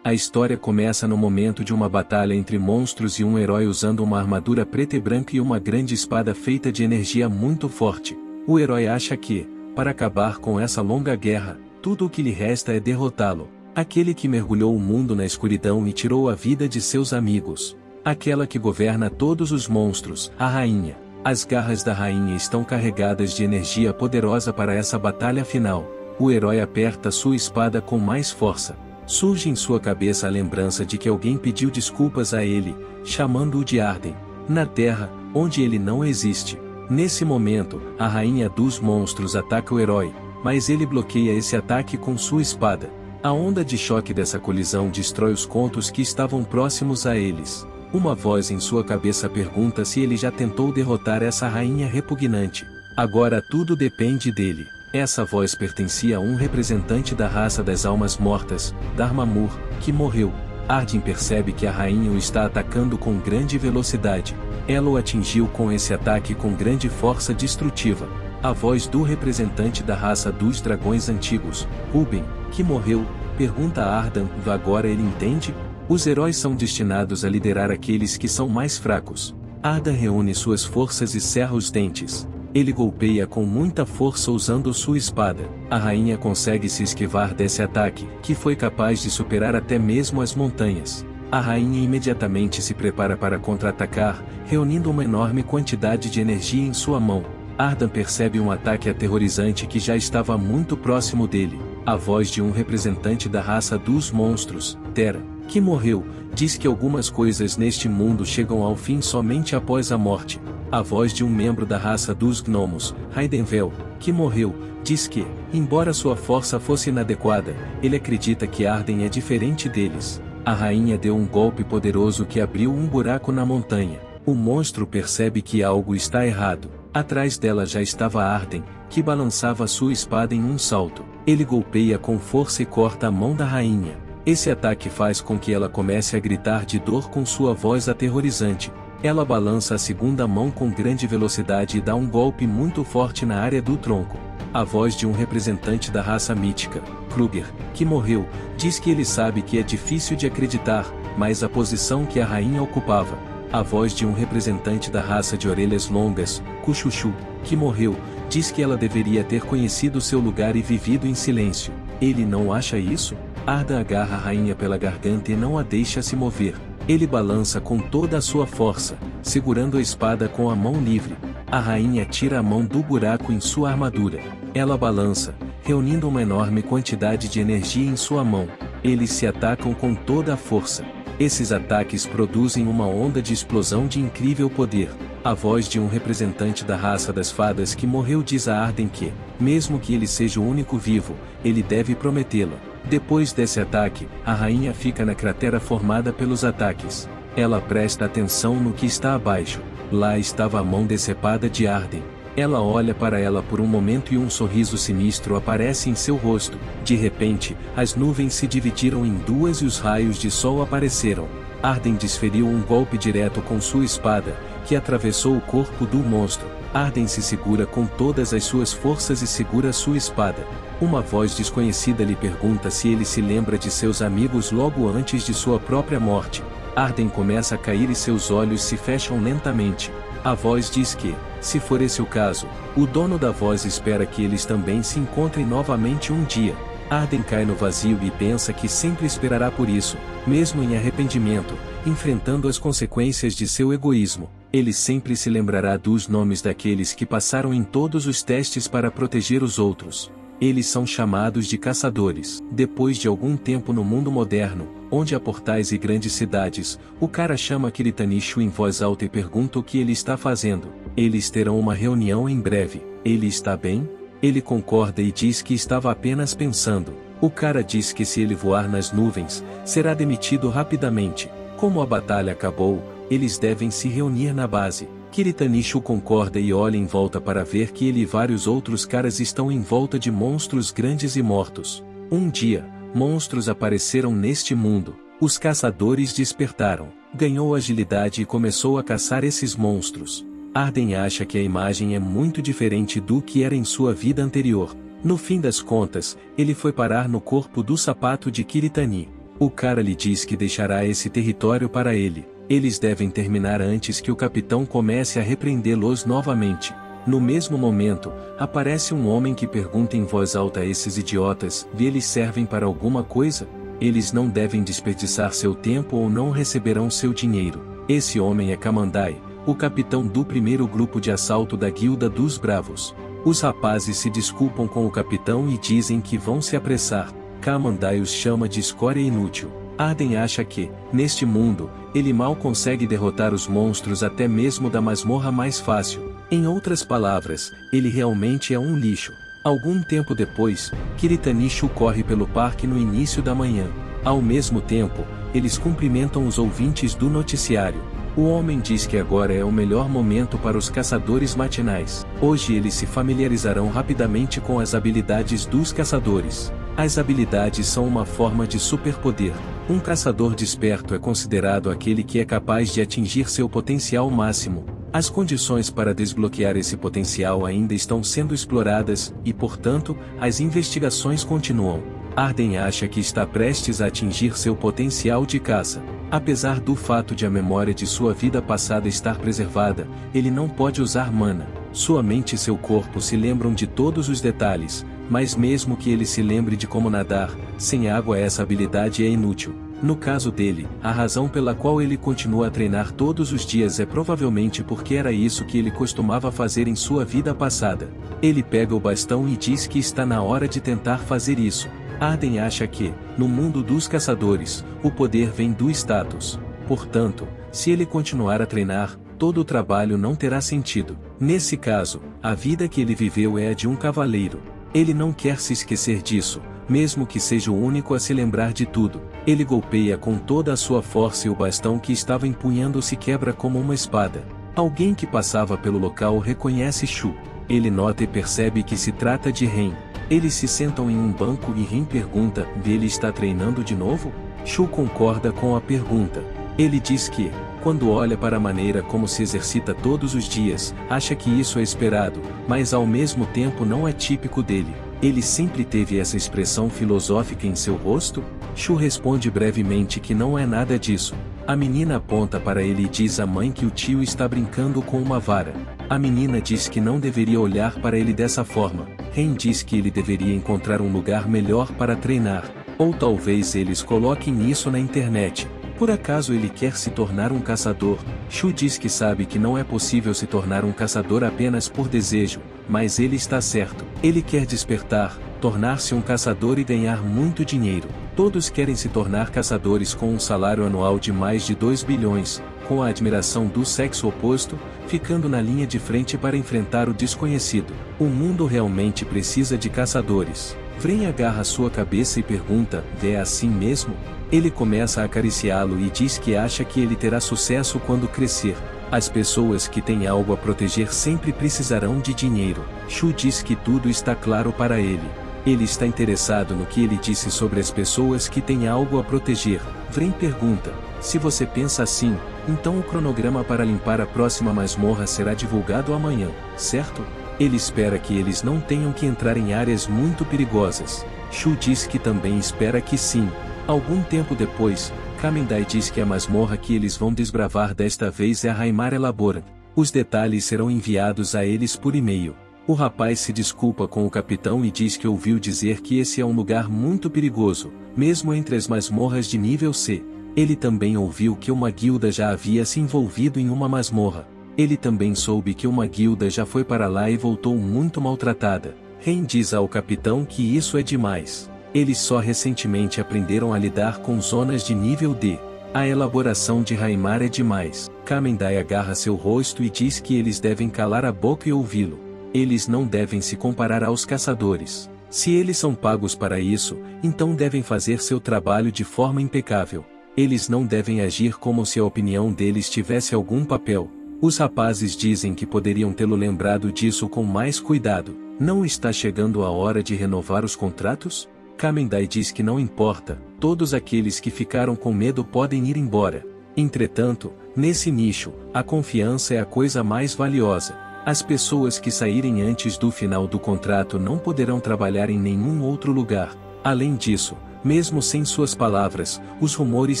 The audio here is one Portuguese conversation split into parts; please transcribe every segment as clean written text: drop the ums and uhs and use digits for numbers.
A história começa no momento de uma batalha entre monstros e um herói usando uma armadura preta e branca e uma grande espada feita de energia muito forte. O herói acha que, para acabar com essa longa guerra, tudo o que lhe resta é derrotá-lo. Aquele que mergulhou o mundo na escuridão e tirou a vida de seus amigos. Aquela que governa todos os monstros, a rainha. As garras da rainha estão carregadas de energia poderosa para essa batalha final. O herói aperta sua espada com mais força. Surge em sua cabeça a lembrança de que alguém pediu desculpas a ele, chamando-o de Arden, na Terra, onde ele não existe. Nesse momento, a rainha dos monstros ataca o herói, mas ele bloqueia esse ataque com sua espada. A onda de choque dessa colisão destrói os contos que estavam próximos a eles. Uma voz em sua cabeça pergunta se ele já tentou derrotar essa rainha repugnante. Agora tudo depende dele. Essa voz pertencia a um representante da raça das almas mortas, Dharmamur, que morreu. Arden percebe que a rainha o está atacando com grande velocidade. Ela o atingiu com esse ataque com grande força destrutiva. A voz do representante da raça dos dragões antigos, Ruben, que morreu, pergunta a Arden: agora ele entende? Os heróis são destinados a liderar aqueles que são mais fracos. Arden reúne suas forças e cerra os dentes. Ele golpeia com muita força usando sua espada. A rainha consegue se esquivar desse ataque, que foi capaz de superar até mesmo as montanhas. A rainha imediatamente se prepara para contra-atacar, reunindo uma enorme quantidade de energia em sua mão. Arden percebe um ataque aterrorizante que já estava muito próximo dele. A voz de um representante da raça dos monstros, Terra, que morreu, diz que algumas coisas neste mundo chegam ao fim somente após a morte. A voz de um membro da raça dos gnomos, Raidenvel, que morreu, diz que, embora sua força fosse inadequada, ele acredita que Arden é diferente deles. A rainha deu um golpe poderoso que abriu um buraco na montanha. O monstro percebe que algo está errado. Atrás dela já estava Arden, que balançava sua espada em um salto. Ele golpeia com força e corta a mão da rainha. Esse ataque faz com que ela comece a gritar de dor com sua voz aterrorizante. Ela balança a segunda mão com grande velocidade e dá um golpe muito forte na área do tronco. A voz de um representante da raça mítica, Kruger, que morreu, diz que ele sabe que é difícil de acreditar, mas a posição que a rainha ocupava. A voz de um representante da raça de orelhas longas, Kuchuchu, que morreu, diz que ela deveria ter conhecido seu lugar e vivido em silêncio. Ele não acha isso? Arden agarra a rainha pela garganta e não a deixa se mover. Ele balança com toda a sua força, segurando a espada com a mão livre. A rainha tira a mão do buraco em sua armadura. Ela balança, reunindo uma enorme quantidade de energia em sua mão. Eles se atacam com toda a força. Esses ataques produzem uma onda de explosão de incrível poder. A voz de um representante da raça das fadas que morreu diz a Arden que, mesmo que ele seja o único vivo, ele deve prometê-la. Depois desse ataque, a rainha fica na cratera formada pelos ataques. Ela presta atenção no que está abaixo. Lá estava a mão decepada de Arden. Ela olha para ela por um momento e um sorriso sinistro aparece em seu rosto. De repente, as nuvens se dividiram em duas e os raios de sol apareceram. Arden desferiu um golpe direto com sua espada, que atravessou o corpo do monstro. Arden se segura com todas as suas forças e segura sua espada. Uma voz desconhecida lhe pergunta se ele se lembra de seus amigos logo antes de sua própria morte. Arden começa a cair e seus olhos se fecham lentamente. A voz diz que, se for esse o caso, o dono da voz espera que eles também se encontrem novamente um dia. Arden cai no vazio e pensa que sempre esperará por isso, mesmo em arrependimento, enfrentando as consequências de seu egoísmo. Ele sempre se lembrará dos nomes daqueles que passaram em todos os testes para proteger os outros. Eles são chamados de caçadores. Depois de algum tempo no mundo moderno, onde há portais e grandes cidades, o cara chama Kiritanicho em voz alta e pergunta o que ele está fazendo. Eles terão uma reunião em breve. Ele está bem? Ele concorda e diz que estava apenas pensando. O cara diz que se ele voar nas nuvens, será demitido rapidamente. Como a batalha acabou, eles devem se reunir na base. Kiritanicho concorda e olha em volta para ver que ele e vários outros caras estão em volta de monstros grandes e mortos. Um dia, monstros apareceram neste mundo. Os caçadores despertaram. Ganhou agilidade e começou a caçar esses monstros. Arden acha que a imagem é muito diferente do que era em sua vida anterior. No fim das contas, ele foi parar no corpo do sapato de Kiritani. O cara lhe diz que deixará esse território para ele. Eles devem terminar antes que o capitão comece a repreendê-los novamente. No mesmo momento, aparece um homem que pergunta em voz alta a esses idiotas: eles servem para alguma coisa? Eles não devem desperdiçar seu tempo ou não receberão seu dinheiro. Esse homem é Kamandai, o capitão do primeiro grupo de assalto da Guilda dos Bravos. Os rapazes se desculpam com o capitão e dizem que vão se apressar. Kamandai os chama de escória inútil. Arden acha que, neste mundo, ele mal consegue derrotar os monstros até mesmo da masmorra mais fácil. Em outras palavras, ele realmente é um lixo. Algum tempo depois, Kiritanicho corre pelo parque no início da manhã. Ao mesmo tempo, eles cumprimentam os ouvintes do noticiário. O homem diz que agora é o melhor momento para os caçadores matinais. Hoje eles se familiarizarão rapidamente com as habilidades dos caçadores. As habilidades são uma forma de superpoder. Um caçador desperto é considerado aquele que é capaz de atingir seu potencial máximo. As condições para desbloquear esse potencial ainda estão sendo exploradas, e portanto, as investigações continuam. Arden acha que está prestes a atingir seu potencial de caça. Apesar do fato de a memória de sua vida passada estar preservada, ele não pode usar mana. Sua mente e seu corpo se lembram de todos os detalhes, mas mesmo que ele se lembre de como nadar, sem água essa habilidade é inútil. No caso dele, a razão pela qual ele continua a treinar todos os dias é provavelmente porque era isso que ele costumava fazer em sua vida passada. Ele pega o bastão e diz que está na hora de tentar fazer isso. Arden acha que, no mundo dos caçadores, o poder vem do status. Portanto, se ele continuar a treinar, todo o trabalho não terá sentido. Nesse caso, a vida que ele viveu é a de um cavaleiro. Ele não quer se esquecer disso, mesmo que seja o único a se lembrar de tudo. Ele golpeia com toda a sua força e o bastão que estava empunhando se quebra como uma espada. Alguém que passava pelo local reconhece Shu. Ele nota e percebe que se trata de Ren. Eles se sentam em um banco e Ren pergunta: ele está treinando de novo? Shu concorda com a pergunta. Ele diz que, quando olha para a maneira como se exercita todos os dias, acha que isso é esperado, mas ao mesmo tempo não é típico dele. Ele sempre teve essa expressão filosófica em seu rosto? Shu responde brevemente que não é nada disso. A menina aponta para ele e diz à mãe que o tio está brincando com uma vara. A menina diz que não deveria olhar para ele dessa forma. Ren diz que ele deveria encontrar um lugar melhor para treinar, ou talvez eles coloquem isso na internet. Por acaso ele quer se tornar um caçador? Shu diz que sabe que não é possível se tornar um caçador apenas por desejo, mas ele está certo. Ele quer despertar, tornar-se um caçador e ganhar muito dinheiro. Todos querem se tornar caçadores com um salário anual de mais de 2 bilhões, com a admiração do sexo oposto, ficando na linha de frente para enfrentar o desconhecido. O mundo realmente precisa de caçadores. Vren agarra sua cabeça e pergunta: é assim mesmo? Ele começa a acariciá-lo e diz que acha que ele terá sucesso quando crescer. As pessoas que têm algo a proteger sempre precisarão de dinheiro. Shu diz que tudo está claro para ele. Ele está interessado no que ele disse sobre as pessoas que têm algo a proteger. Vren pergunta: se você pensa assim, então o cronograma para limpar a próxima masmorra será divulgado amanhã, certo? Ele espera que eles não tenham que entrar em áreas muito perigosas. Shu diz que também espera que sim. Algum tempo depois, Kamendai diz que a masmorra que eles vão desbravar desta vez é a Raimar Elaborant. Os detalhes serão enviados a eles por e-mail. O rapaz se desculpa com o capitão e diz que ouviu dizer que esse é um lugar muito perigoso, mesmo entre as masmorras de nível C. Ele também ouviu que uma guilda já havia se envolvido em uma masmorra. Ele também soube que uma guilda já foi para lá e voltou muito maltratada. Ren diz ao capitão que isso é demais. Eles só recentemente aprenderam a lidar com zonas de nível D. A elaboração de Raimar é demais. Kamendai agarra seu rosto e diz que eles devem calar a boca e ouvi-lo. Eles não devem se comparar aos caçadores. Se eles são pagos para isso, então devem fazer seu trabalho de forma impecável. Eles não devem agir como se a opinião deles tivesse algum papel. Os rapazes dizem que poderiam tê-lo lembrado disso com mais cuidado. Não está chegando a hora de renovar os contratos? Kamendai diz que não importa, todos aqueles que ficaram com medo podem ir embora. Entretanto, nesse nicho, a confiança é a coisa mais valiosa. As pessoas que saírem antes do final do contrato não poderão trabalhar em nenhum outro lugar. Além disso, Mesmo sem suas palavras, os rumores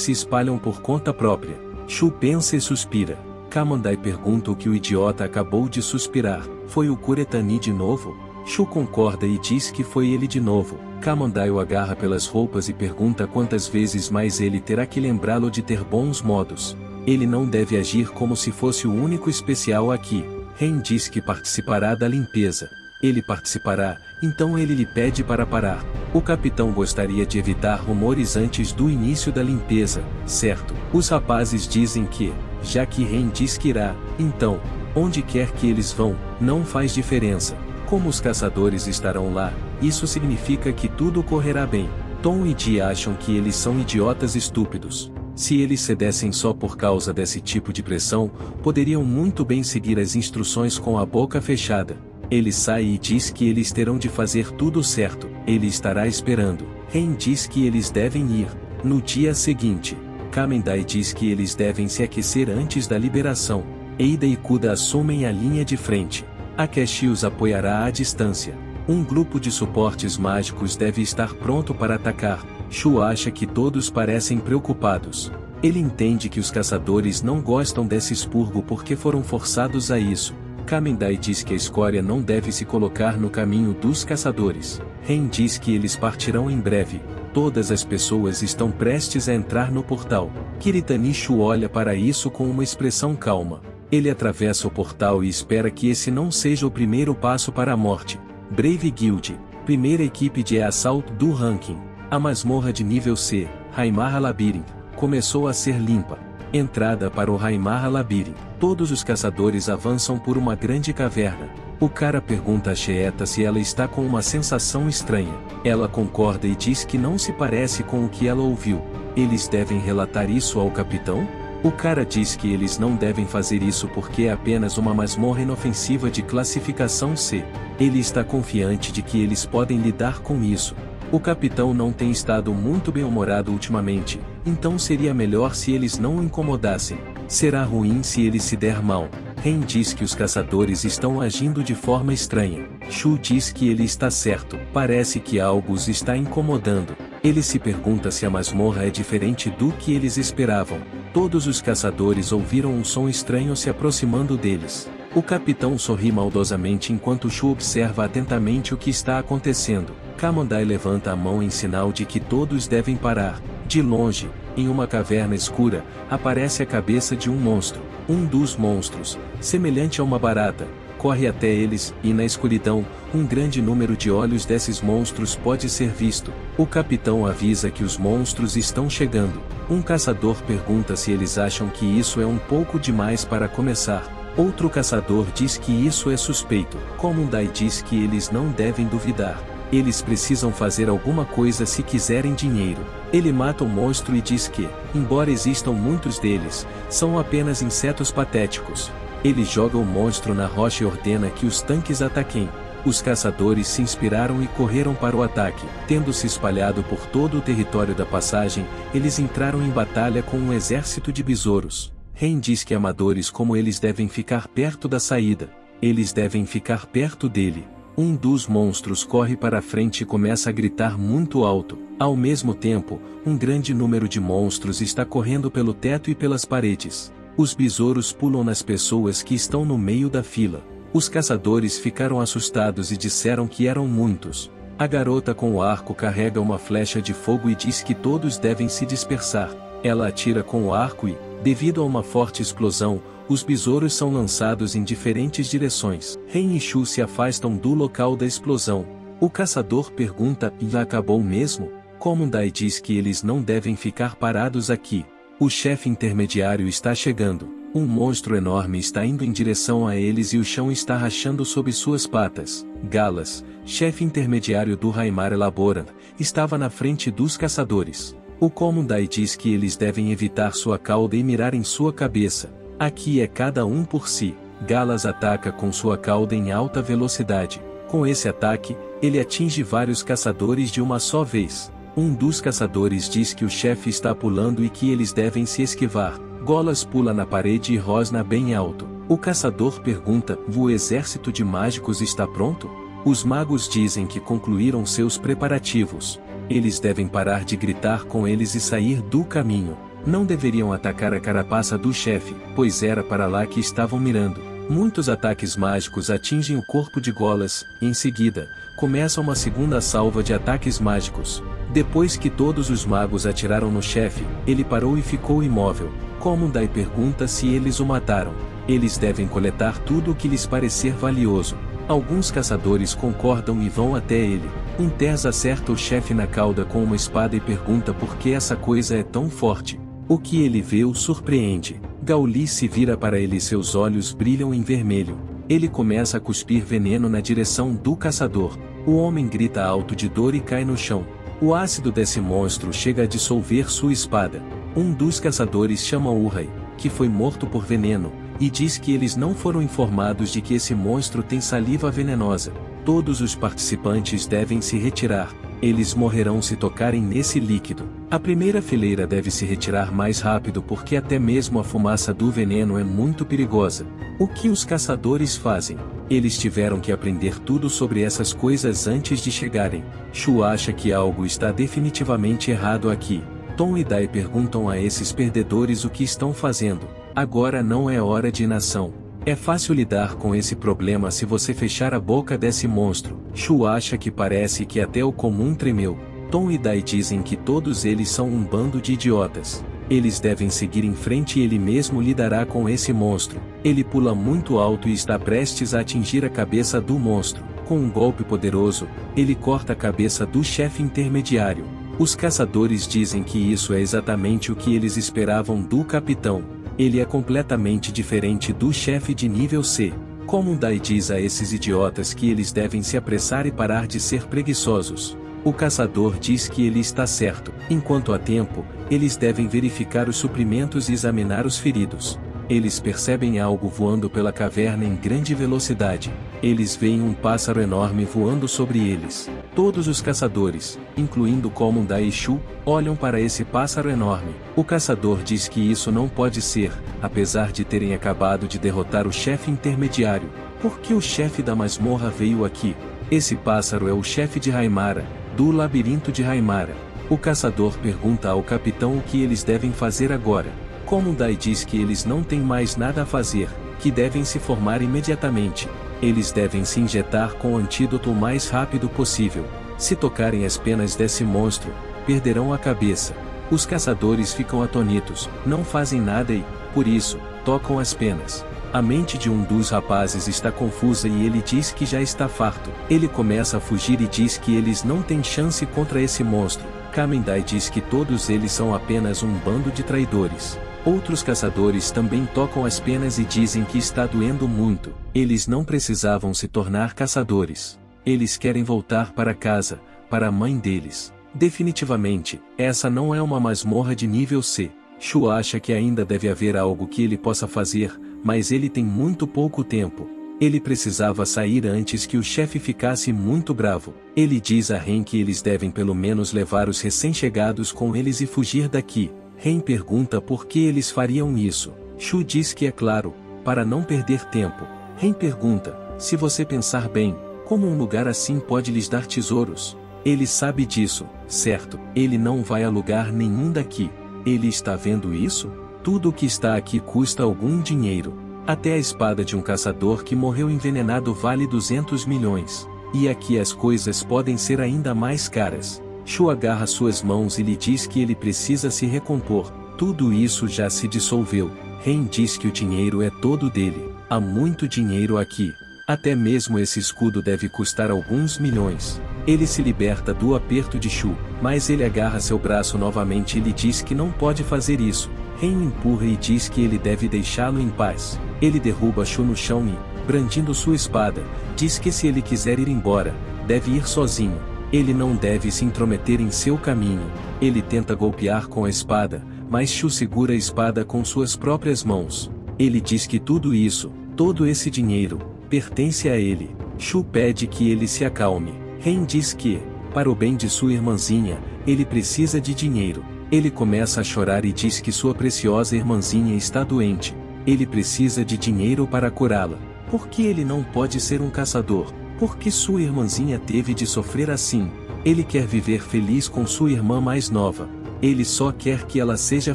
se espalham por conta própria. Shu pensa e suspira. Kamandai pergunta o que o idiota acabou de suspirar. Foi o Kuretani de novo? Shu concorda e diz que foi ele de novo. Kamandai o agarra pelas roupas e pergunta quantas vezes mais ele terá que lembrá-lo de ter bons modos. Ele não deve agir como se fosse o único especial aqui. Ren diz que participará da limpeza. Ele participará, então ele lhe pede para parar. O capitão gostaria de evitar rumores antes do início da limpeza, certo? Os rapazes dizem que, já que Ren diz que irá, então, onde quer que eles vão, não faz diferença. Como os caçadores estarão lá, isso significa que tudo correrá bem. Tom e Ji acham que eles são idiotas estúpidos. Se eles cedessem só por causa desse tipo de pressão, poderiam muito bem seguir as instruções com a boca fechada. Ele sai e diz que eles terão de fazer tudo certo. Ele estará esperando. Ren diz que eles devem ir. No dia seguinte, Kamendai diz que eles devem se aquecer antes da liberação. Eida e Kuda assumem a linha de frente. Akeshi os apoiará à distância. Um grupo de suportes mágicos deve estar pronto para atacar. Shu acha que todos parecem preocupados. Ele entende que os caçadores não gostam desse expurgo porque foram forçados a isso. Kamendai diz que a escória não deve se colocar no caminho dos caçadores. Ren diz que eles partirão em breve. Todas as pessoas estão prestes a entrar no portal. Kiritani Shu olha para isso com uma expressão calma. Ele atravessa o portal e espera que esse não seja o primeiro passo para a morte. Brave Guild, primeira equipe de assalto do ranking. A masmorra de nível C, Haimarra Labyrinth, começou a ser limpa. Entrada para o Haimarra Labyrinth. Todos os caçadores avançam por uma grande caverna. O cara pergunta a Sheeta se ela está com uma sensação estranha. Ela concorda e diz que não se parece com o que ela ouviu. Eles devem relatar isso ao capitão? O cara diz que eles não devem fazer isso porque é apenas uma masmorra inofensiva de classificação C. Ele está confiante de que eles podem lidar com isso. O capitão não tem estado muito bem-humorado ultimamente, então seria melhor se eles não o incomodassem. Será ruim se ele se der mal. Ren diz que os caçadores estão agindo de forma estranha. Shu diz que ele está certo. Parece que algo os está incomodando. Ele se pergunta se a masmorra é diferente do que eles esperavam. Todos os caçadores ouviram um som estranho se aproximando deles. O capitão sorri maldosamente enquanto Shu observa atentamente o que está acontecendo. Kamandai levanta a mão em sinal de que todos devem parar. De longe, em uma caverna escura, aparece a cabeça de um monstro. Um dos monstros, semelhante a uma barata, corre até eles, e na escuridão, um grande número de olhos desses monstros pode ser visto. O capitão avisa que os monstros estão chegando. Um caçador pergunta se eles acham que isso é um pouco demais para começar. Outro caçador diz que isso é suspeito. Kamandai diz que eles não devem duvidar. Eles precisam fazer alguma coisa se quiserem dinheiro. Ele mata o monstro e diz que, embora existam muitos deles, são apenas insetos patéticos. Ele joga o monstro na rocha e ordena que os tanques ataquem. Os caçadores se inspiraram e correram para o ataque. Tendo se espalhado por todo o território da passagem, eles entraram em batalha com um exército de besouros. Ren diz que amadores como eles devem ficar perto da saída. Eles devem ficar perto dele. Um dos monstros corre para a frente e começa a gritar muito alto. Ao mesmo tempo, um grande número de monstros está correndo pelo teto e pelas paredes. Os besouros pulam nas pessoas que estão no meio da fila. Os caçadores ficaram assustados e disseram que eram muitos. A garota com o arco carrega uma flecha de fogo e diz que todos devem se dispersar. Ela atira com o arco e, devido a uma forte explosão, os besouros são lançados em diferentes direções. Ren e Shu se afastam do local da explosão. O caçador pergunta: já acabou mesmo? Kamandai diz que eles não devem ficar parados aqui. O chefe intermediário está chegando. Um monstro enorme está indo em direção a eles e o chão está rachando sob suas patas. Galas, chefe intermediário do Haimarra Labyrinth, estava na frente dos caçadores. O Kamandai diz que eles devem evitar sua cauda e mirar em sua cabeça. Aqui é cada um por si. Galas ataca com sua cauda em alta velocidade. Com esse ataque, ele atinge vários caçadores de uma só vez. Um dos caçadores diz que o chefe está pulando e que eles devem se esquivar. Golas pula na parede e rosna bem alto. O caçador pergunta: o exército de mágicos está pronto? Os magos dizem que concluíram seus preparativos. Eles devem parar de gritar com eles e sair do caminho. Não deveriam atacar a carapaça do chefe, pois era para lá que estavam mirando. Muitos ataques mágicos atingem o corpo de Golas, e em seguida, começa uma segunda salva de ataques mágicos. Depois que todos os magos atiraram no chefe, ele parou e ficou imóvel. Comundai pergunta se eles o mataram. Eles devem coletar tudo o que lhes parecer valioso. Alguns caçadores concordam e vão até ele. Ters acerta o chefe na cauda com uma espada e pergunta por que essa coisa é tão forte. O que ele vê o surpreende. Gauli se vira para ele e seus olhos brilham em vermelho. Ele começa a cuspir veneno na direção do caçador. O homem grita alto de dor e cai no chão. O ácido desse monstro chega a dissolver sua espada. Um dos caçadores chama Urrai, que foi morto por veneno, e diz que eles não foram informados de que esse monstro tem saliva venenosa. Todos os participantes devem se retirar. Eles morrerão se tocarem nesse líquido. A primeira fileira deve se retirar mais rápido porque até mesmo a fumaça do veneno é muito perigosa. O que os caçadores fazem? Eles tiveram que aprender tudo sobre essas coisas antes de chegarem. Shu acha que algo está definitivamente errado aqui. Tom e Dai perguntam a esses perdedores o que estão fazendo. Agora não é hora de inação. É fácil lidar com esse problema se você fechar a boca desse monstro. Shu acha que parece que até o comum tremeu. Tom e Dai dizem que todos eles são um bando de idiotas. Eles devem seguir em frente e ele mesmo lidará com esse monstro. Ele pula muito alto e está prestes a atingir a cabeça do monstro. Com um golpe poderoso, ele corta a cabeça do chefe intermediário. Os caçadores dizem que isso é exatamente o que eles esperavam do capitão. Ele é completamente diferente do chefe de nível C. Comundai diz a esses idiotas que eles devem se apressar e parar de ser preguiçosos. O caçador diz que ele está certo. Enquanto há tempo, eles devem verificar os suprimentos e examinar os feridos. Eles percebem algo voando pela caverna em grande velocidade. Eles veem um pássaro enorme voando sobre eles. Todos os caçadores, incluindo Comundai e Shu, olham para esse pássaro enorme. O caçador diz que isso não pode ser, apesar de terem acabado de derrotar o chefe intermediário. Por que o chefe da masmorra veio aqui? Esse pássaro é o chefe de Haimara, do labirinto de Haimara. O caçador pergunta ao capitão o que eles devem fazer agora. Comundai diz que eles não têm mais nada a fazer, que devem se formar imediatamente. Eles devem se injetar com o antídoto o mais rápido possível. Se tocarem as penas desse monstro, perderão a cabeça. Os caçadores ficam atonitos, não fazem nada e, por isso, tocam as penas. A mente de um dos rapazes está confusa e ele diz que já está farto. Ele começa a fugir e diz que eles não têm chance contra esse monstro. Kamendai diz que todos eles são apenas um bando de traidores. Outros caçadores também tocam as penas e dizem que está doendo muito. Eles não precisavam se tornar caçadores. Eles querem voltar para casa, para a mãe deles. Definitivamente, essa não é uma masmorra de nível C. Shu acha que ainda deve haver algo que ele possa fazer, mas ele tem muito pouco tempo. Ele precisava sair antes que o chefe ficasse muito bravo. Ele diz a Ren que eles devem pelo menos levar os recém-chegados com eles e fugir daqui. Ren pergunta por que eles fariam isso. Shu diz que é claro, para não perder tempo. Ren pergunta, se você pensar bem, como um lugar assim pode lhes dar tesouros? Ele sabe disso, certo? Ele não vai a lugar nenhum daqui. Ele está vendo isso? Tudo o que está aqui custa algum dinheiro. Até a espada de um caçador que morreu envenenado vale 200 milhões. E aqui as coisas podem ser ainda mais caras. Shu agarra suas mãos e lhe diz que ele precisa se recompor. Tudo isso já se dissolveu. Ren diz que o dinheiro é todo dele. Há muito dinheiro aqui. Até mesmo esse escudo deve custar alguns milhões. Ele se liberta do aperto de Shu, mas ele agarra seu braço novamente e lhe diz que não pode fazer isso. Ren empurra e diz que ele deve deixá-lo em paz. Ele derruba Shu no chão e, brandindo sua espada, diz que se ele quiser ir embora, deve ir sozinho. Ele não deve se intrometer em seu caminho. Ele tenta golpear com a espada, mas Shu segura a espada com suas próprias mãos. Ele diz que tudo isso, todo esse dinheiro, pertence a ele. Shu pede que ele se acalme. Ren diz que, para o bem de sua irmãzinha, ele precisa de dinheiro. Ele começa a chorar e diz que sua preciosa irmãzinha está doente. Ele precisa de dinheiro para curá-la. Por que ele não pode ser um caçador? Por que sua irmãzinha teve de sofrer assim? Ele quer viver feliz com sua irmã mais nova. Ele só quer que ela seja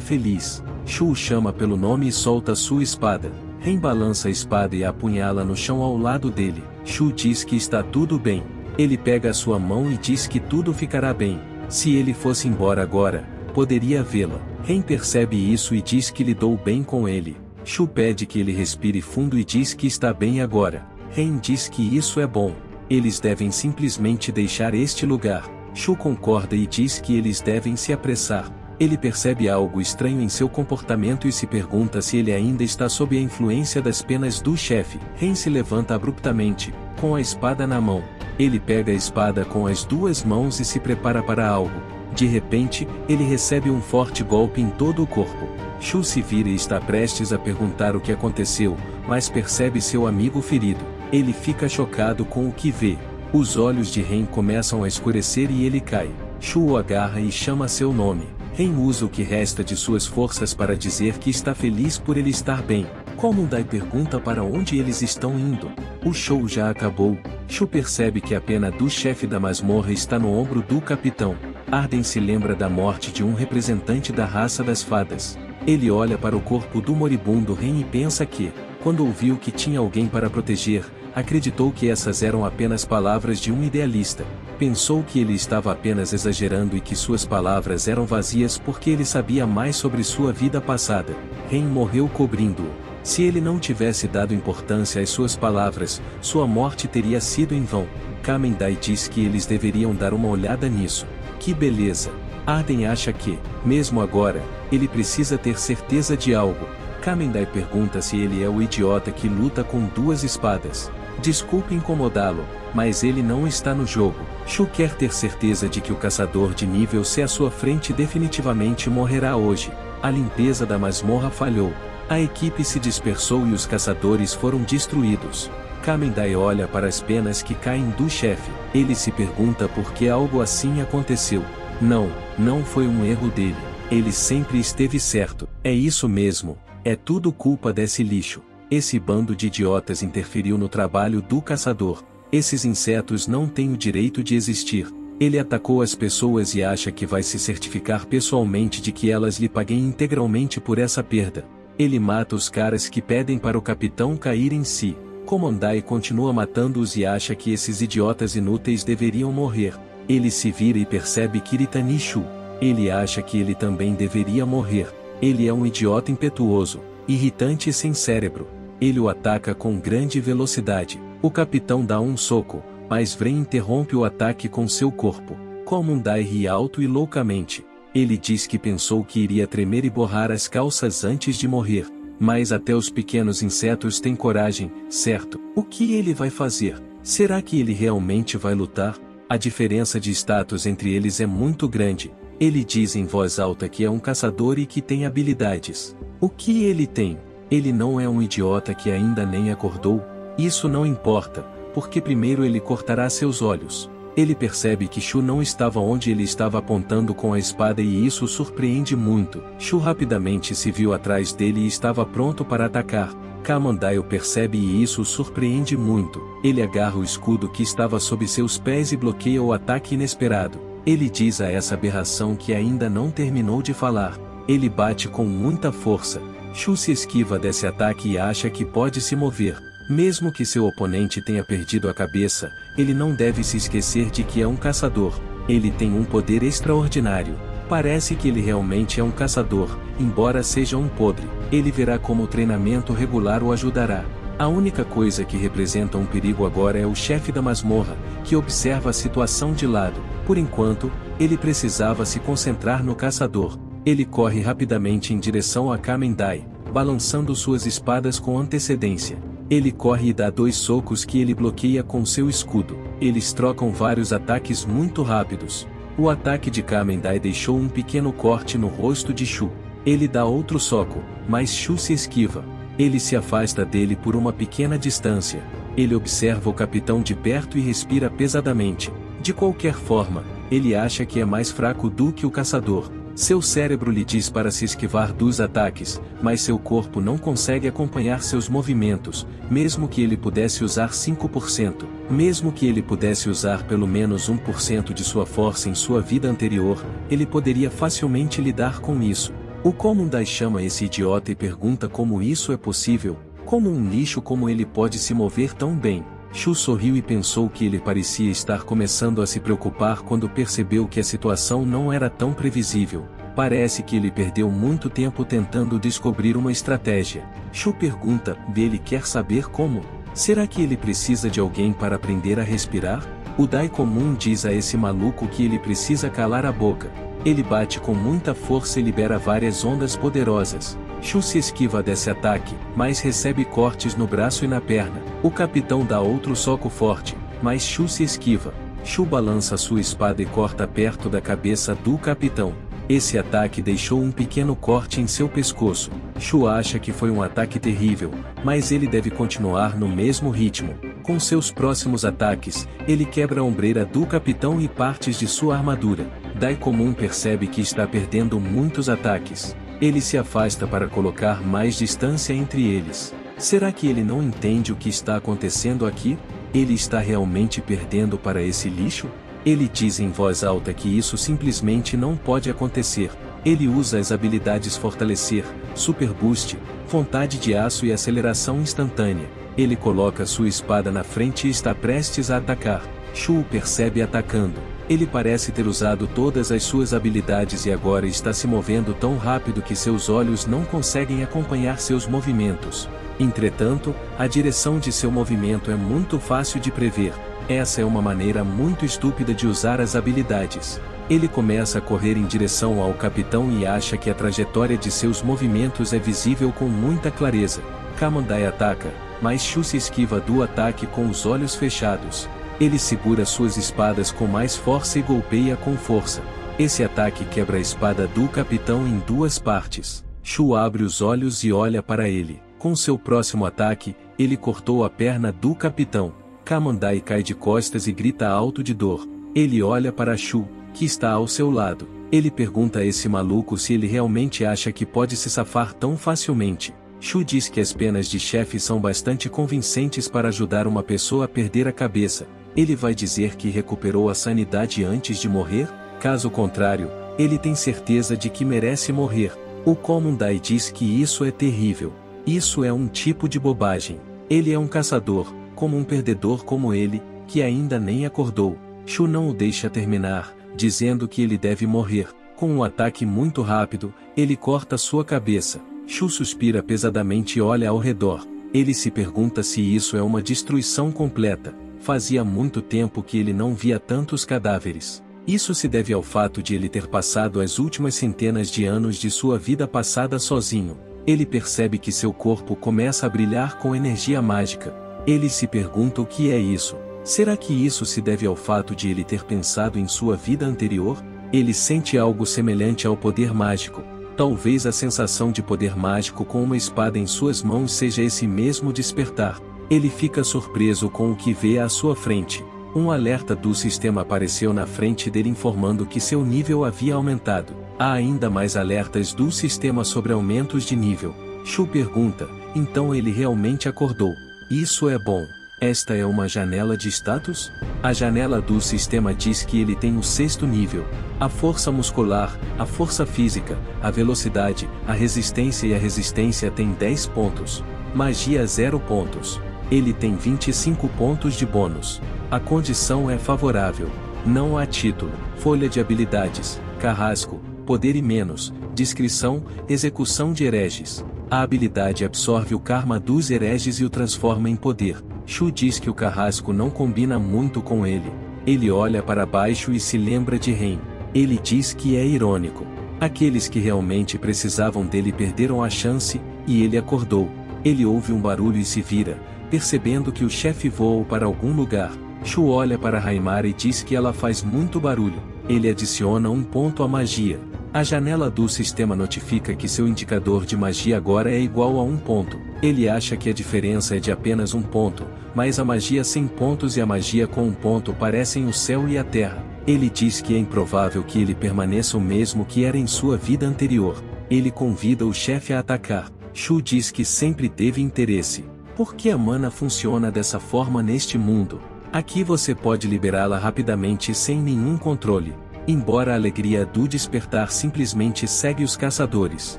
feliz. Shu o chama pelo nome e solta sua espada. Ren balança a espada e a apunhala no chão ao lado dele. Shu diz que está tudo bem. Ele pega a sua mão e diz que tudo ficará bem. Se ele fosse embora agora, poderia vê-la. Ren percebe isso e diz que lidou bem com ele. Shu pede que ele respire fundo e diz que está bem agora. Ren diz que isso é bom. Eles devem simplesmente deixar este lugar. Shu concorda e diz que eles devem se apressar. Ele percebe algo estranho em seu comportamento e se pergunta se ele ainda está sob a influência das penas do chefe. Ren se levanta abruptamente, com a espada na mão. Ele pega a espada com as duas mãos e se prepara para algo. De repente, ele recebe um forte golpe em todo o corpo. Shu se vira e está prestes a perguntar o que aconteceu, mas percebe seu amigo ferido. Ele fica chocado com o que vê. Os olhos de Ren começam a escurecer e ele cai. Shu o agarra e chama seu nome. Ren usa o que resta de suas forças para dizer que está feliz por ele estar bem. Komondai pergunta para onde eles estão indo. O show já acabou. Shu percebe que a pena do chefe da masmorra está no ombro do capitão. Arden se lembra da morte de um representante da raça das fadas. Ele olha para o corpo do moribundo Ren e pensa que, quando ouviu que tinha alguém para proteger, acreditou que essas eram apenas palavras de um idealista. Pensou que ele estava apenas exagerando e que suas palavras eram vazias porque ele sabia mais sobre sua vida passada. Ren morreu cobrindo-o. Se ele não tivesse dado importância às suas palavras, sua morte teria sido em vão. Kamen-dai diz que eles deveriam dar uma olhada nisso. Que beleza! Arden acha que, mesmo agora, ele precisa ter certeza de algo. Kamen-dai pergunta se ele é o idiota que luta com duas espadas. Desculpe incomodá-lo, mas ele não está no jogo. Shu quer ter certeza de que o caçador de nível C à sua frente definitivamente morrerá hoje. A limpeza da masmorra falhou. A equipe se dispersou e os caçadores foram destruídos. Kamen-dai olha para as penas que caem do chefe. Ele se pergunta por que algo assim aconteceu. Não foi um erro dele. Ele sempre esteve certo. É isso mesmo. É tudo culpa desse lixo. Esse bando de idiotas interferiu no trabalho do caçador. Esses insetos não têm o direito de existir. Ele atacou as pessoas e acha que vai se certificar pessoalmente de que elas lhe paguem integralmente por essa perda. Ele mata os caras que pedem para o capitão cair em si. Komondai continua matando-os e acha que esses idiotas inúteis deveriam morrer. Ele se vira e percebe Kiritani Shu. Ele acha que ele também deveria morrer. Ele é um idiota impetuoso, irritante e sem cérebro. Ele o ataca com grande velocidade. O capitão dá um soco, mas Vren interrompe o ataque com seu corpo. Komondai ri alto e loucamente. Ele diz que pensou que iria tremer e borrar as calças antes de morrer. Mas até os pequenos insetos têm coragem, certo? O que ele vai fazer? Será que ele realmente vai lutar? A diferença de status entre eles é muito grande. Ele diz em voz alta que é um caçador e que tem habilidades. O que ele tem? Ele não é um idiota que ainda nem acordou? Isso não importa, porque primeiro ele cortará seus olhos. Ele percebe que Shu não estava onde ele estava apontando com a espada e isso o surpreende muito. Shu rapidamente se viu atrás dele e estava pronto para atacar. Komondai o percebe e isso o surpreende muito. Ele agarra o escudo que estava sob seus pés e bloqueia o ataque inesperado. Ele diz a essa aberração que ainda não terminou de falar. Ele bate com muita força. Shu se esquiva desse ataque e acha que pode se mover. Mesmo que seu oponente tenha perdido a cabeça, ele não deve se esquecer de que é um caçador. Ele tem um poder extraordinário. Parece que ele realmente é um caçador, embora seja um podre. Ele verá como o treinamento regular o ajudará. A única coisa que representa um perigo agora é o chefe da masmorra, que observa a situação de lado. Por enquanto, ele precisava se concentrar no caçador. Ele corre rapidamente em direção a Kamen-dai, balançando suas espadas com antecedência. Ele corre e dá 2 socos que ele bloqueia com seu escudo. Eles trocam vários ataques muito rápidos. O ataque de Kamen-dai deixou um pequeno corte no rosto de Shu. Ele dá outro soco, mas Shu se esquiva. Ele se afasta dele por uma pequena distância. Ele observa o capitão de perto e respira pesadamente. De qualquer forma, ele acha que é mais fraco do que o caçador. Seu cérebro lhe diz para se esquivar dos ataques, mas seu corpo não consegue acompanhar seus movimentos, mesmo que ele pudesse usar 5%, mesmo que ele pudesse usar pelo menos 1% de sua força em sua vida anterior, ele poderia facilmente lidar com isso. O Komundai chama esse idiota e pergunta como isso é possível, como um lixo como ele pode se mover tão bem. Shu sorriu e pensou que ele parecia estar começando a se preocupar quando percebeu que a situação não era tão previsível. Parece que ele perdeu muito tempo tentando descobrir uma estratégia. Shu pergunta, ele quer saber como? Será que ele precisa de alguém para aprender a respirar? O Dai comum diz a esse maluco que ele precisa calar a boca. Ele bate com muita força e libera várias ondas poderosas. Shu se esquiva desse ataque, mas recebe cortes no braço e na perna. O capitão dá outro soco forte, mas Shu se esquiva. Shu balança sua espada e corta perto da cabeça do capitão. Esse ataque deixou um pequeno corte em seu pescoço. Shu acha que foi um ataque terrível, mas ele deve continuar no mesmo ritmo. Com seus próximos ataques, ele quebra a ombreira do capitão e partes de sua armadura. Dai comum percebe que está perdendo muitos ataques. Ele se afasta para colocar mais distância entre eles. Será que ele não entende o que está acontecendo aqui? Ele está realmente perdendo para esse lixo? Ele diz em voz alta que isso simplesmente não pode acontecer. Ele usa as habilidades Fortalecer, Super Boost, Vontade de Aço e Aceleração Instantânea. Ele coloca sua espada na frente e está prestes a atacar. Shu o percebe atacando. Ele parece ter usado todas as suas habilidades e agora está se movendo tão rápido que seus olhos não conseguem acompanhar seus movimentos. Entretanto, a direção de seu movimento é muito fácil de prever. Essa é uma maneira muito estúpida de usar as habilidades. Ele começa a correr em direção ao capitão e acha que a trajetória de seus movimentos é visível com muita clareza. Komundai ataca, mas Shu se esquiva do ataque com os olhos fechados. Ele segura suas espadas com mais força e golpeia com força. Esse ataque quebra a espada do capitão em duas partes. Shu abre os olhos e olha para ele. Com seu próximo ataque, ele cortou a perna do capitão. Komundai cai de costas e grita alto de dor. Ele olha para Shu, que está ao seu lado. Ele pergunta a esse maluco se ele realmente acha que pode se safar tão facilmente. Shu diz que as penas de chefe são bastante convincentes para ajudar uma pessoa a perder a cabeça. Ele vai dizer que recuperou a sanidade antes de morrer? Caso contrário, ele tem certeza de que merece morrer. O Komundai diz que isso é terrível. Isso é um tipo de bobagem. Ele é um caçador, como um perdedor como ele, que ainda nem acordou. Shu não o deixa terminar, dizendo que ele deve morrer. Com um ataque muito rápido, ele corta sua cabeça. Shu suspira pesadamente e olha ao redor. Ele se pergunta se isso é uma destruição completa. Fazia muito tempo que ele não via tantos cadáveres. Isso se deve ao fato de ele ter passado as últimas centenas de anos de sua vida passada sozinho. Ele percebe que seu corpo começa a brilhar com energia mágica. Ele se pergunta o que é isso. Será que isso se deve ao fato de ele ter pensado em sua vida anterior? Ele sente algo semelhante ao poder mágico. Talvez a sensação de poder mágico com uma espada em suas mãos seja esse mesmo despertar. Ele fica surpreso com o que vê à sua frente. Um alerta do sistema apareceu na frente dele informando que seu nível havia aumentado. Há ainda mais alertas do sistema sobre aumentos de nível. Shu pergunta, então ele realmente acordou. Isso é bom. Esta é uma janela de status? A janela do sistema diz que ele tem o 6º nível. A força muscular, a força física, a velocidade, a resistência e a resistência tem 10 pontos. Magia 0 pontos. Ele tem 25 pontos de bônus. A condição é favorável. Não há título, folha de habilidades, carrasco, poder e menos, descrição, execução de hereges. A habilidade absorve o karma dos hereges e o transforma em poder. Shu diz que o carrasco não combina muito com ele. Ele olha para baixo e se lembra de Ren. Ele diz que é irônico. Aqueles que realmente precisavam dele perderam a chance, e ele acordou. Ele ouve um barulho e se vira, percebendo que o chefe voou para algum lugar. Shu olha para Haimara e diz que ela faz muito barulho. Ele adiciona um ponto à magia. A janela do sistema notifica que seu indicador de magia agora é igual a 1 ponto. Ele acha que a diferença é de apenas 1 ponto, mas a magia sem pontos e a magia com 1 ponto parecem o céu e a terra. Ele diz que é improvável que ele permaneça o mesmo que era em sua vida anterior. Ele convida o chefe a atacar. Shu diz que sempre teve interesse. Por que a mana funciona dessa forma neste mundo? Aqui você pode liberá-la rapidamente sem nenhum controle. Embora a alegria do despertar simplesmente segue os caçadores.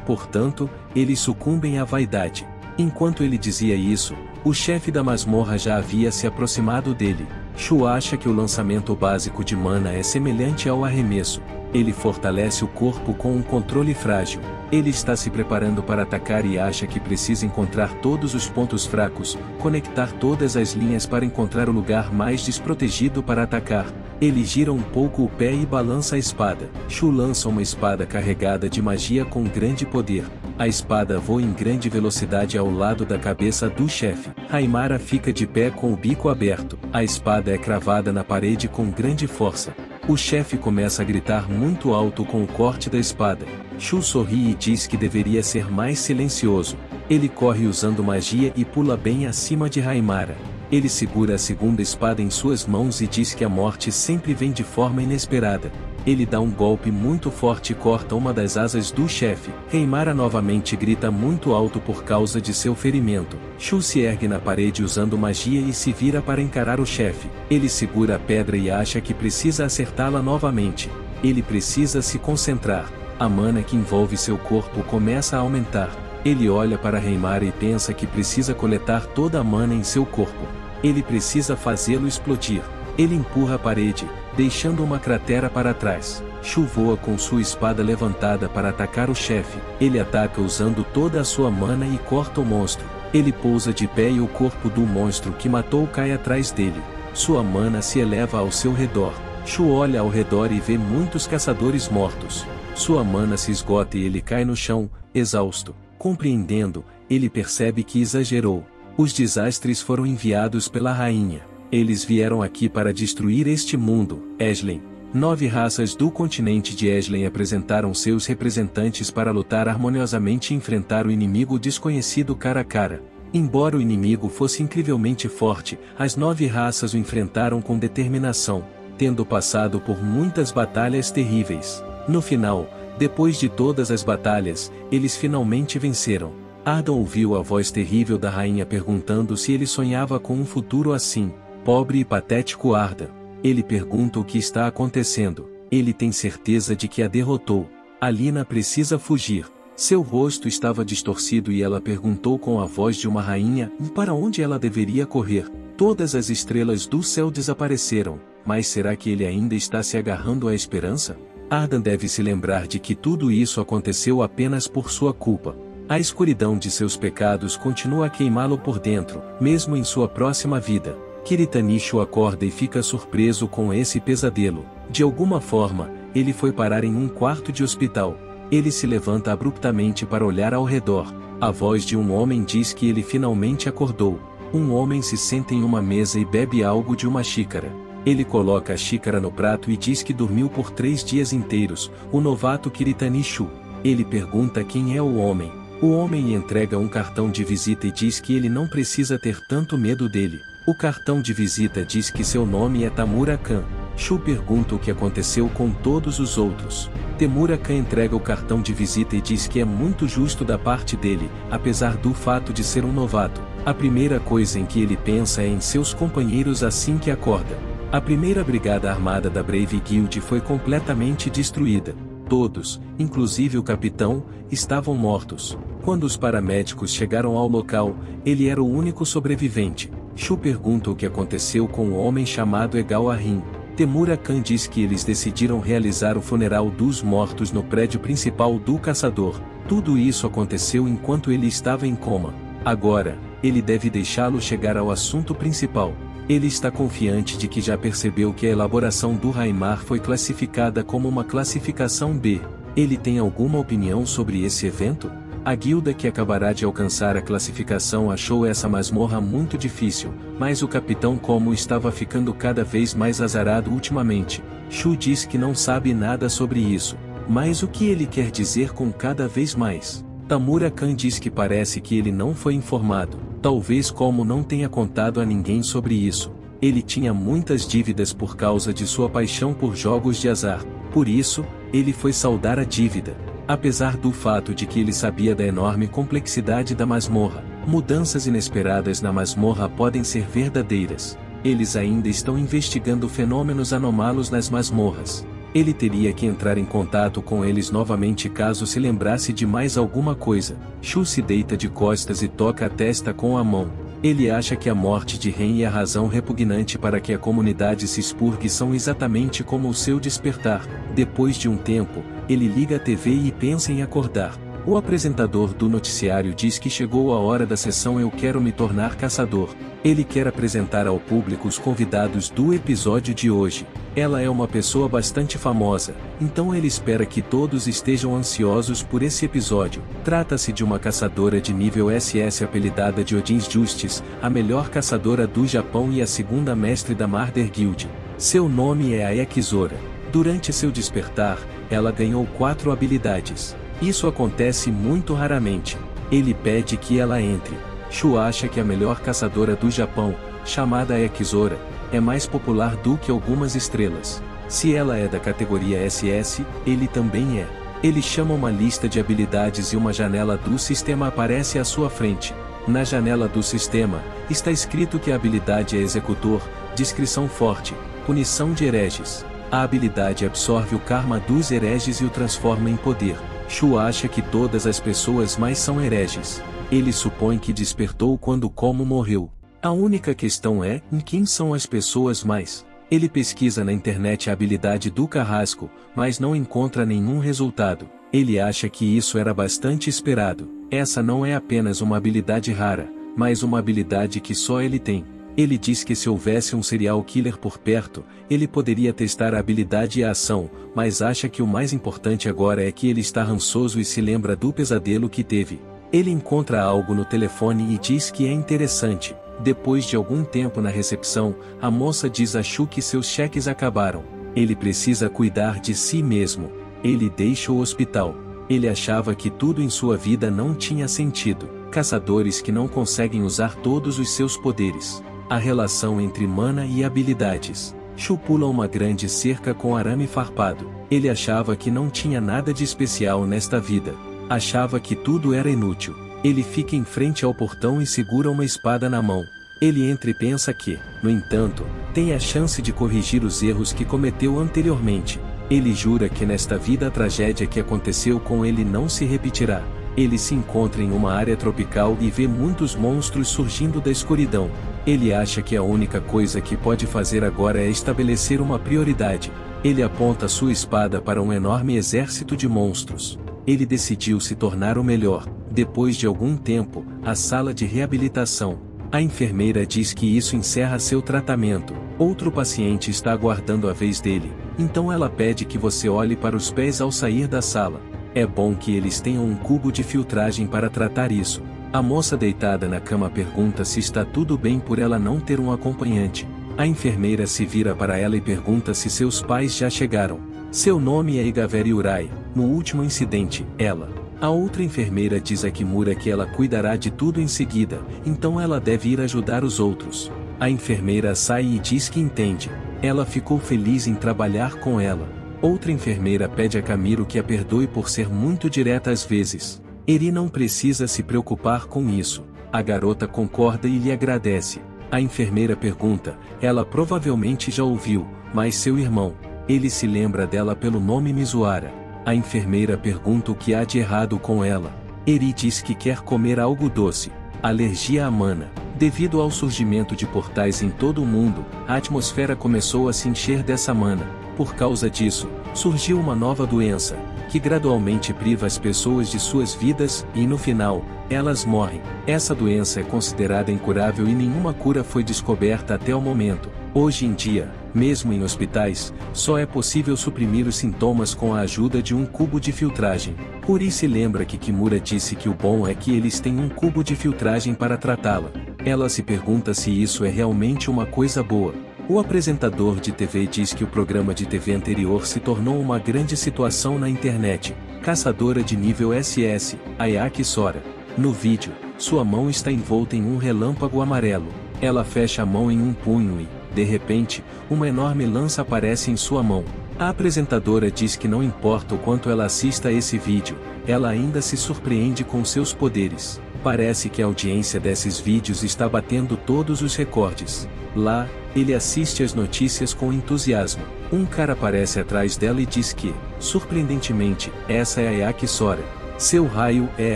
Portanto, eles sucumbem à vaidade. Enquanto ele dizia isso, o chefe da masmorra já havia se aproximado dele. Shu acha que o lançamento básico de mana é semelhante ao arremesso. Ele fortalece o corpo com um controle frágil. Ele está se preparando para atacar e acha que precisa encontrar todos os pontos fracos, conectar todas as linhas para encontrar o lugar mais desprotegido para atacar. Ele gira um pouco o pé e balança a espada. Shu lança uma espada carregada de magia com grande poder. A espada voa em grande velocidade ao lado da cabeça do chefe. Haimara fica de pé com o bico aberto. A espada é cravada na parede com grande força. O chefe começa a gritar muito alto com o corte da espada. Shu sorri e diz que deveria ser mais silencioso. Ele corre usando magia e pula bem acima de Haimara. Ele segura a segunda espada em suas mãos e diz que a morte sempre vem de forma inesperada. Ele dá um golpe muito forte e corta uma das asas do chefe. Haimara novamente grita muito alto por causa de seu ferimento. Shu se ergue na parede usando magia e se vira para encarar o chefe. Ele segura a pedra e acha que precisa acertá-la novamente. Ele precisa se concentrar. A mana que envolve seu corpo começa a aumentar. Ele olha para Haimara e pensa que precisa coletar toda a mana em seu corpo. Ele precisa fazê-lo explodir. Ele empurra a parede, deixando uma cratera para trás. Shu voa com sua espada levantada para atacar o chefe. Ele ataca usando toda a sua mana e corta o monstro. Ele pousa de pé e o corpo do monstro que matou cai atrás dele. Sua mana se eleva ao seu redor. Shu olha ao redor e vê muitos caçadores mortos. Sua mana se esgota e ele cai no chão, exausto. Compreendendo, ele percebe que exagerou. Os desastres foram enviados pela rainha. Eles vieram aqui para destruir este mundo. Aisling. 9 raças do continente de Aisling apresentaram seus representantes para lutar harmoniosamente e enfrentar o inimigo desconhecido cara a cara. Embora o inimigo fosse incrivelmente forte, as 9 raças o enfrentaram com determinação, tendo passado por muitas batalhas terríveis. No final, depois de todas as batalhas, eles finalmente venceram. Ardan ouviu a voz terrível da rainha perguntando se ele sonhava com um futuro assim. Pobre e patético Ardan. Ele pergunta o que está acontecendo. Ele tem certeza de que a derrotou. Alina precisa fugir. Seu rosto estava distorcido e ela perguntou com a voz de uma rainha para onde ela deveria correr. Todas as estrelas do céu desapareceram, mas será que ele ainda está se agarrando à esperança? Ardan deve se lembrar de que tudo isso aconteceu apenas por sua culpa. A escuridão de seus pecados continua a queimá-lo por dentro, mesmo em sua próxima vida. Kiritanishu acorda e fica surpreso com esse pesadelo. De alguma forma, ele foi parar em um quarto de hospital. Ele se levanta abruptamente para olhar ao redor. A voz de um homem diz que ele finalmente acordou. Um homem se senta em uma mesa e bebe algo de uma xícara. Ele coloca a xícara no prato e diz que dormiu por 3 dias inteiros, o novato Kiritanishu. Ele pergunta quem é o homem. O homem lhe entrega um cartão de visita e diz que ele não precisa ter tanto medo dele. O cartão de visita diz que seu nome é Tamura Khan. Shu pergunta o que aconteceu com todos os outros. Tamura Khan entrega o cartão de visita e diz que é muito justo da parte dele, apesar do fato de ser um novato. A primeira coisa em que ele pensa é em seus companheiros assim que acorda. A primeira brigada armada da Brave Guild foi completamente destruída. Todos, inclusive o capitão, estavam mortos. Quando os paramédicos chegaram ao local, ele era o único sobrevivente. Shu pergunta o que aconteceu com o homem chamado Egal Arrin. Tamura Khan diz que eles decidiram realizar o funeral dos mortos no prédio principal do caçador. Tudo isso aconteceu enquanto ele estava em coma. Agora, ele deve deixá-lo chegar ao assunto principal. Ele está confiante de que já percebeu que a elaboração do Haimar foi classificada como uma classificação B. Ele tem alguma opinião sobre esse evento? A guilda que acabará de alcançar a classificação achou essa masmorra muito difícil, mas o capitão Como estava ficando cada vez mais azarado ultimamente. Shu diz que não sabe nada sobre isso. Mas o que ele quer dizer com cada vez mais? Tamura Khan diz que parece que ele não foi informado. Talvez Como não tenha contado a ninguém sobre isso. Ele tinha muitas dívidas por causa de sua paixão por jogos de azar, por isso, ele foi saldar a dívida. Apesar do fato de que ele sabia da enorme complexidade da masmorra, mudanças inesperadas na masmorra podem ser verdadeiras. Eles ainda estão investigando fenômenos anômalos nas masmorras. Ele teria que entrar em contato com eles novamente caso se lembrasse de mais alguma coisa. Shu se deita de costas e toca a testa com a mão. Ele acha que a morte de Ren e a razão repugnante para que a comunidade se expurgue são exatamente como o seu despertar. Depois de um tempo, ele liga a TV e pensa em acordar. O apresentador do noticiário diz que chegou a hora da sessão Eu Quero Me Tornar Caçador. Ele quer apresentar ao público os convidados do episódio de hoje. Ela é uma pessoa bastante famosa, então ele espera que todos estejam ansiosos por esse episódio. Trata-se de uma caçadora de nível SS apelidada de Odin's Justice, a melhor caçadora do Japão e a segunda mestre da Murder Guild. Seu nome é Aekizora. Durante seu despertar, ela ganhou 4 habilidades. Isso acontece muito raramente. Ele pede que ela entre. Shu acha que a melhor caçadora do Japão, chamada Aekizora, é mais popular do que algumas estrelas. Se ela é da categoria SS, ele também é. Ele chama uma lista de habilidades e uma janela do sistema aparece à sua frente. Na janela do sistema, está escrito que a habilidade é Executor, Descrição Forte, Punição de Hereges. A habilidade absorve o karma dos hereges e o transforma em poder. Shu acha que todas as pessoas mais são hereges. Ele supõe que despertou quando Como morreu. A única questão é, em quem são as pessoas mais? Ele pesquisa na internet a habilidade do carrasco, mas não encontra nenhum resultado. Ele acha que isso era bastante esperado. Essa não é apenas uma habilidade rara, mas uma habilidade que só ele tem. Ele diz que se houvesse um serial killer por perto, ele poderia testar a habilidade e a ação, mas acha que o mais importante agora é que ele está rançoso e se lembra do pesadelo que teve. Ele encontra algo no telefone e diz que é interessante. Depois de algum tempo na recepção, a moça diz a Shu que seus cheques acabaram. Ele precisa cuidar de si mesmo. Ele deixa o hospital. Ele achava que tudo em sua vida não tinha sentido. Caçadores que não conseguem usar todos os seus poderes. A relação entre mana e habilidades. Shu pula uma grande cerca com arame farpado. Ele achava que não tinha nada de especial nesta vida. Achava que tudo era inútil. Ele fica em frente ao portão e segura uma espada na mão. Ele entra e pensa que, no entanto, tem a chance de corrigir os erros que cometeu anteriormente. Ele jura que nesta vida a tragédia que aconteceu com ele não se repetirá. Ele se encontra em uma área tropical e vê muitos monstros surgindo da escuridão. Ele acha que a única coisa que pode fazer agora é estabelecer uma prioridade. Ele aponta sua espada para um enorme exército de monstros. Ele decidiu se tornar o melhor. Depois de algum tempo, a sala de reabilitação. A enfermeira diz que isso encerra seu tratamento. Outro paciente está aguardando a vez dele, então ela pede que você olhe para os pés ao sair da sala. É bom que eles tenham um cubo de filtragem para tratar isso. A moça deitada na cama pergunta se está tudo bem por ela não ter um acompanhante. A enfermeira se vira para ela e pergunta se seus pais já chegaram. Seu nome é Igaveri Urai. No último incidente, ela. A outra enfermeira diz a Kimura que ela cuidará de tudo em seguida, então ela deve ir ajudar os outros. A enfermeira sai e diz que entende. Ela ficou feliz em trabalhar com ela. Outra enfermeira pede a Kamiro que a perdoe por ser muito direta às vezes. Eri não precisa se preocupar com isso. A garota concorda e lhe agradece. A enfermeira pergunta, ela provavelmente já ouviu, mas seu irmão, ele se lembra dela pelo nome Mizuara. A enfermeira pergunta o que há de errado com ela. Eri diz que quer comer algo doce. Alergia à mana. Devido ao surgimento de portais em todo o mundo, a atmosfera começou a se encher dessa mana. Por causa disso, surgiu uma nova doença, que gradualmente priva as pessoas de suas vidas, e no final, elas morrem. Essa doença é considerada incurável e nenhuma cura foi descoberta até o momento. Hoje em dia, mesmo em hospitais, só é possível suprimir os sintomas com a ajuda de um cubo de filtragem. Uri se lembra que Kimura disse que o bom é que eles têm um cubo de filtragem para tratá-la. Ela se pergunta se isso é realmente uma coisa boa. O apresentador de TV diz que o programa de TV anterior se tornou uma grande situação na internet. Caçadora de nível SS, Ayaki Sora. No vídeo, sua mão está envolta em um relâmpago amarelo. Ela fecha a mão em um punho e, De repente, uma enorme lança aparece em sua mão. A apresentadora diz que não importa o quanto ela assista a esse vídeo, ela ainda se surpreende com seus poderes. Parece que a audiência desses vídeos está batendo todos os recordes. Lá, ele assiste às notícias com entusiasmo. Um cara aparece atrás dela e diz que, surpreendentemente, essa é a Ayaki Sora. Seu raio é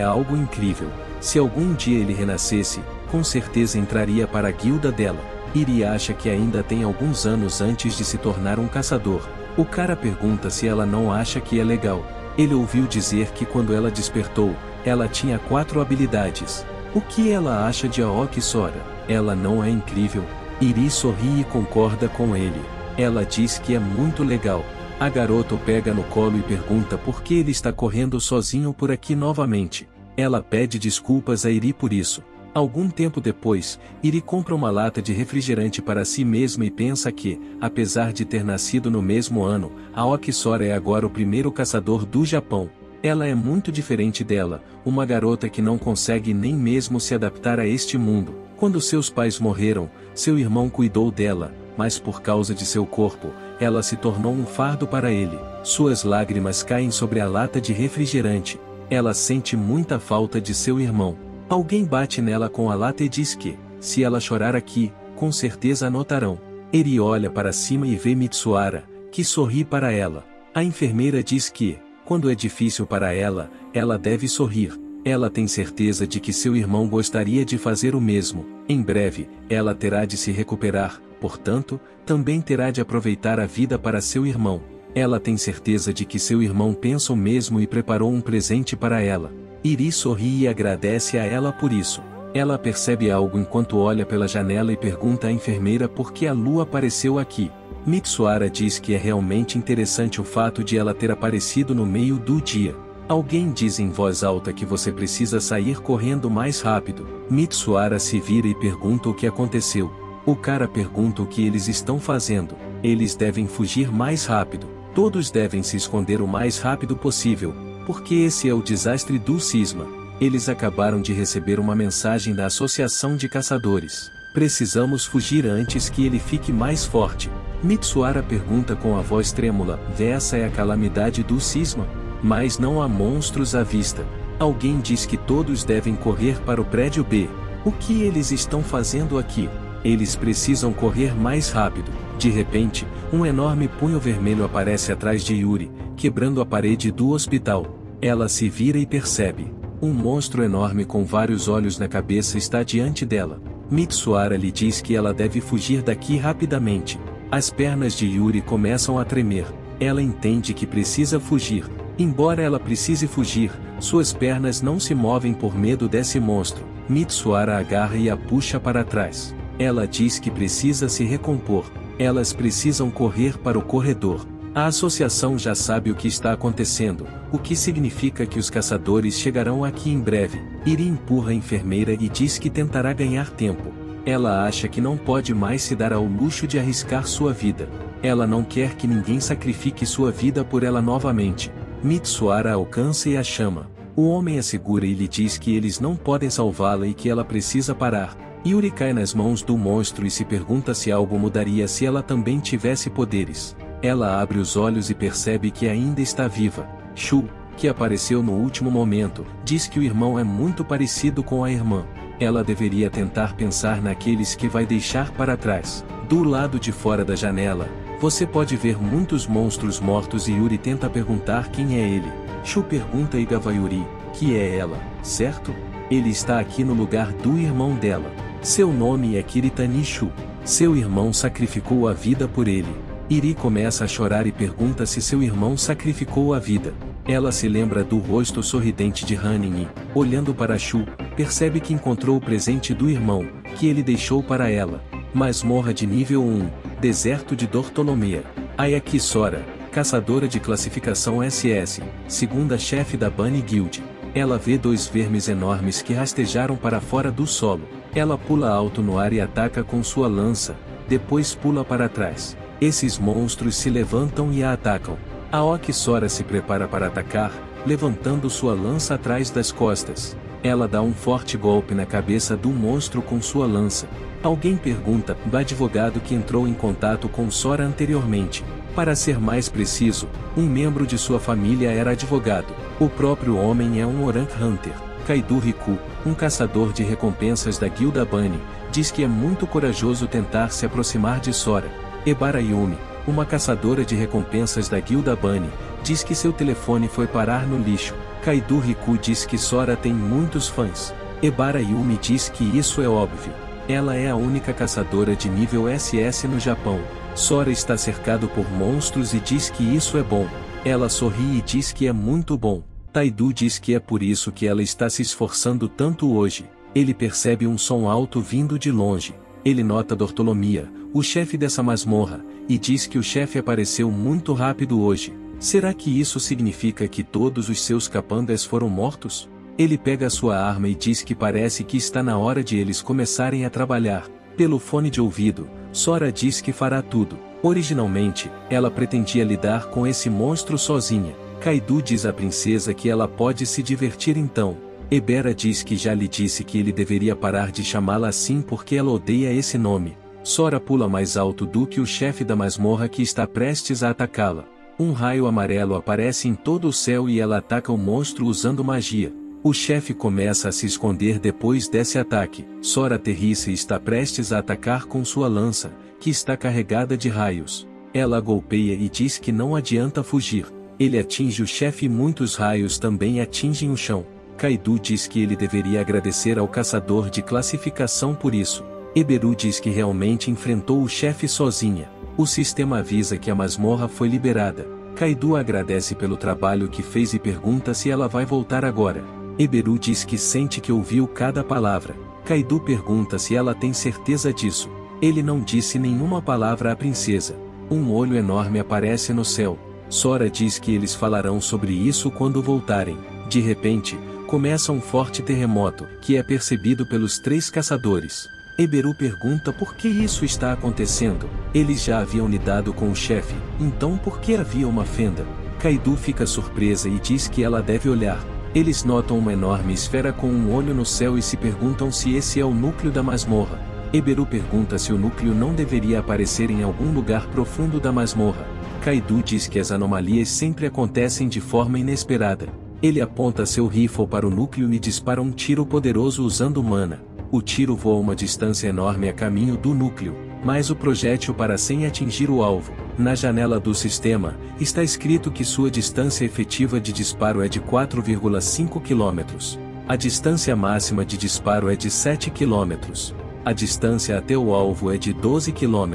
algo incrível. Se algum dia ele renascesse, com certeza entraria para a guilda dela. Iri acha que ainda tem alguns anos antes de se tornar um caçador. O cara pergunta se ela não acha que é legal. Ele ouviu dizer que quando ela despertou, ela tinha 4 habilidades. O que ela acha de Aoki Sora? Ela não é incrível? Iri sorri e concorda com ele. Ela diz que é muito legal. A garota o pega no colo e pergunta por que ele está correndo sozinho por aqui novamente. Ela pede desculpas a Iri por isso. Algum tempo depois, Iri compra uma lata de refrigerante para si mesma e pensa que, apesar de ter nascido no mesmo ano, Aoki Sora é agora o primeiro caçador do Japão. Ela é muito diferente dela, uma garota que não consegue nem mesmo se adaptar a este mundo. Quando seus pais morreram, seu irmão cuidou dela, mas por causa de seu corpo, ela se tornou um fardo para ele. Suas lágrimas caem sobre a lata de refrigerante. Ela sente muita falta de seu irmão. Alguém bate nela com a lata e diz que, se ela chorar aqui, com certeza a notarão. Eri olha para cima e vê Mitsuara, que sorri para ela. A enfermeira diz que, quando é difícil para ela, ela deve sorrir. Ela tem certeza de que seu irmão gostaria de fazer o mesmo. Em breve, ela terá de se recuperar, portanto, também terá de aproveitar a vida para seu irmão. Ela tem certeza de que seu irmão pensa o mesmo e preparou um presente para ela. Iri sorri e agradece a ela por isso. Ela percebe algo enquanto olha pela janela e pergunta à enfermeira por que a lua apareceu aqui. Mitsuara diz que é realmente interessante o fato de ela ter aparecido no meio do dia. Alguém diz em voz alta que você precisa sair correndo mais rápido. Mitsuara se vira e pergunta o que aconteceu. O cara pergunta o que eles estão fazendo. Eles devem fugir mais rápido. Todos devem se esconder o mais rápido possível, porque esse é o desastre do cisma. Eles acabaram de receber uma mensagem da Associação de Caçadores. Precisamos fugir antes que ele fique mais forte. Mitsuara pergunta com a voz trêmula, essa é a calamidade do cisma? Mas não há monstros à vista. Alguém diz que todos devem correr para o prédio B. O que eles estão fazendo aqui? Eles precisam correr mais rápido. De repente, um enorme punho vermelho aparece atrás de Yuri, quebrando a parede do hospital. Ela se vira e percebe. Um monstro enorme com vários olhos na cabeça está diante dela. Mitsuara lhe diz que ela deve fugir daqui rapidamente. As pernas de Yuri começam a tremer. Ela entende que precisa fugir. Embora ela precise fugir, suas pernas não se movem por medo desse monstro. Mitsuara a agarra e a puxa para trás. Ela diz que precisa se recompor. Elas precisam correr para o corredor. A associação já sabe o que está acontecendo, o que significa que os caçadores chegarão aqui em breve. Iri empurra a enfermeira e diz que tentará ganhar tempo. Ela acha que não pode mais se dar ao luxo de arriscar sua vida. Ela não quer que ninguém sacrifique sua vida por ela novamente. Mitsuara a alcança e a chama. O homem a segura e lhe diz que eles não podem salvá-la e que ela precisa parar. Yuri cai nas mãos do monstro e se pergunta se algo mudaria se ela também tivesse poderes. Ela abre os olhos e percebe que ainda está viva. Shu, que apareceu no último momento, diz que o irmão é muito parecido com a irmã. Ela deveria tentar pensar naqueles que vai deixar para trás. Do lado de fora da janela, você pode ver muitos monstros mortos e Yuri tenta perguntar quem é ele. Shu pergunta a Igawayuri, que é ela, certo? Ele está aqui no lugar do irmão dela. Seu nome é Kiritani Shu. Seu irmão sacrificou a vida por ele. Iri começa a chorar e pergunta se seu irmão sacrificou a vida. Ela se lembra do rosto sorridente de Hanin e, olhando para Shu, percebe que encontrou o presente do irmão, que ele deixou para ela. Masmorra de nível 1, Deserto de Dortolomea. Ayaki Sora, caçadora de classificação SS, segunda chefe da Bunny Guild. Ela vê 2 vermes enormes que rastejaram para fora do solo. Ela pula alto no ar e ataca com sua lança, depois pula para trás. Esses monstros se levantam e a atacam. Aoki Sora se prepara para atacar, levantando sua lança atrás das costas. Ela dá um forte golpe na cabeça do monstro com sua lança. Alguém pergunta do advogado que entrou em contato com Sora anteriormente. Para ser mais preciso, um membro de sua família era advogado. O próprio homem é um Orang Hunter. Kaido Riku, um caçador de recompensas da Guilda Bunny, diz que é muito corajoso tentar se aproximar de Sora. Ebara Yumi, uma caçadora de recompensas da Guilda Bunny, diz que seu telefone foi parar no lixo. Kaido Riku diz que Sora tem muitos fãs. Ebara Yumi diz que isso é óbvio. Ela é a única caçadora de nível SS no Japão. Sora está cercado por monstros e diz que isso é bom. Ela sorri e diz que é muito bom. Taidu diz que é por isso que ela está se esforçando tanto hoje. Ele percebe um som alto vindo de longe. Ele nota Dortolomia, o chefe dessa masmorra, e diz que o chefe apareceu muito rápido hoje. Será que isso significa que todos os seus capangas foram mortos? Ele pega sua arma e diz que parece que está na hora de eles começarem a trabalhar. Pelo fone de ouvido, Sora diz que fará tudo. Originalmente, ela pretendia lidar com esse monstro sozinha. Kaido diz à princesa que ela pode se divertir então. Ebera diz que já lhe disse que ele deveria parar de chamá-la assim porque ela odeia esse nome. Sora pula mais alto do que o chefe da masmorra que está prestes a atacá-la. Um raio amarelo aparece em todo o céu e ela ataca o monstro usando magia. O chefe começa a se esconder depois desse ataque. Sora aterrissa e está prestes a atacar com sua lança, que está carregada de raios. Ela golpeia e diz que não adianta fugir. Ele atinge o chefe e muitos raios também atingem o chão. Kaido diz que ele deveria agradecer ao caçador de classificação por isso. Eberu diz que realmente enfrentou o chefe sozinha. O sistema avisa que a masmorra foi liberada. Kaido agradece pelo trabalho que fez e pergunta se ela vai voltar agora. Eberu diz que sente que ouviu cada palavra. Kaido pergunta se ela tem certeza disso. Ele não disse nenhuma palavra à princesa. Um olho enorme aparece no céu. Sora diz que eles falarão sobre isso quando voltarem. De repente, começa um forte terremoto, que é percebido pelos 3 caçadores. Eberu pergunta por que isso está acontecendo. Eles já haviam lidado com o chefe, então por que havia uma fenda? Kaido fica surpresa e diz que ela deve olhar. Eles notam uma enorme esfera com um olho no céu e se perguntam se esse é o núcleo da masmorra. Eberu pergunta se o núcleo não deveria aparecer em algum lugar profundo da masmorra. Kaido diz que as anomalias sempre acontecem de forma inesperada. Ele aponta seu rifle para o núcleo e dispara um tiro poderoso usando mana. O tiro voa uma distância enorme a caminho do núcleo, mas o projétil para sem atingir o alvo. Na janela do sistema, está escrito que sua distância efetiva de disparo é de 4,5 km. A distância máxima de disparo é de 7 km. A distância até o alvo é de 12 km.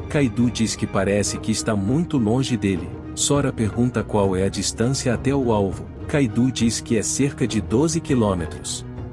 Kaido diz que parece que está muito longe dele. Sora pergunta qual é a distância até o alvo. Kaido diz que é cerca de 12 km.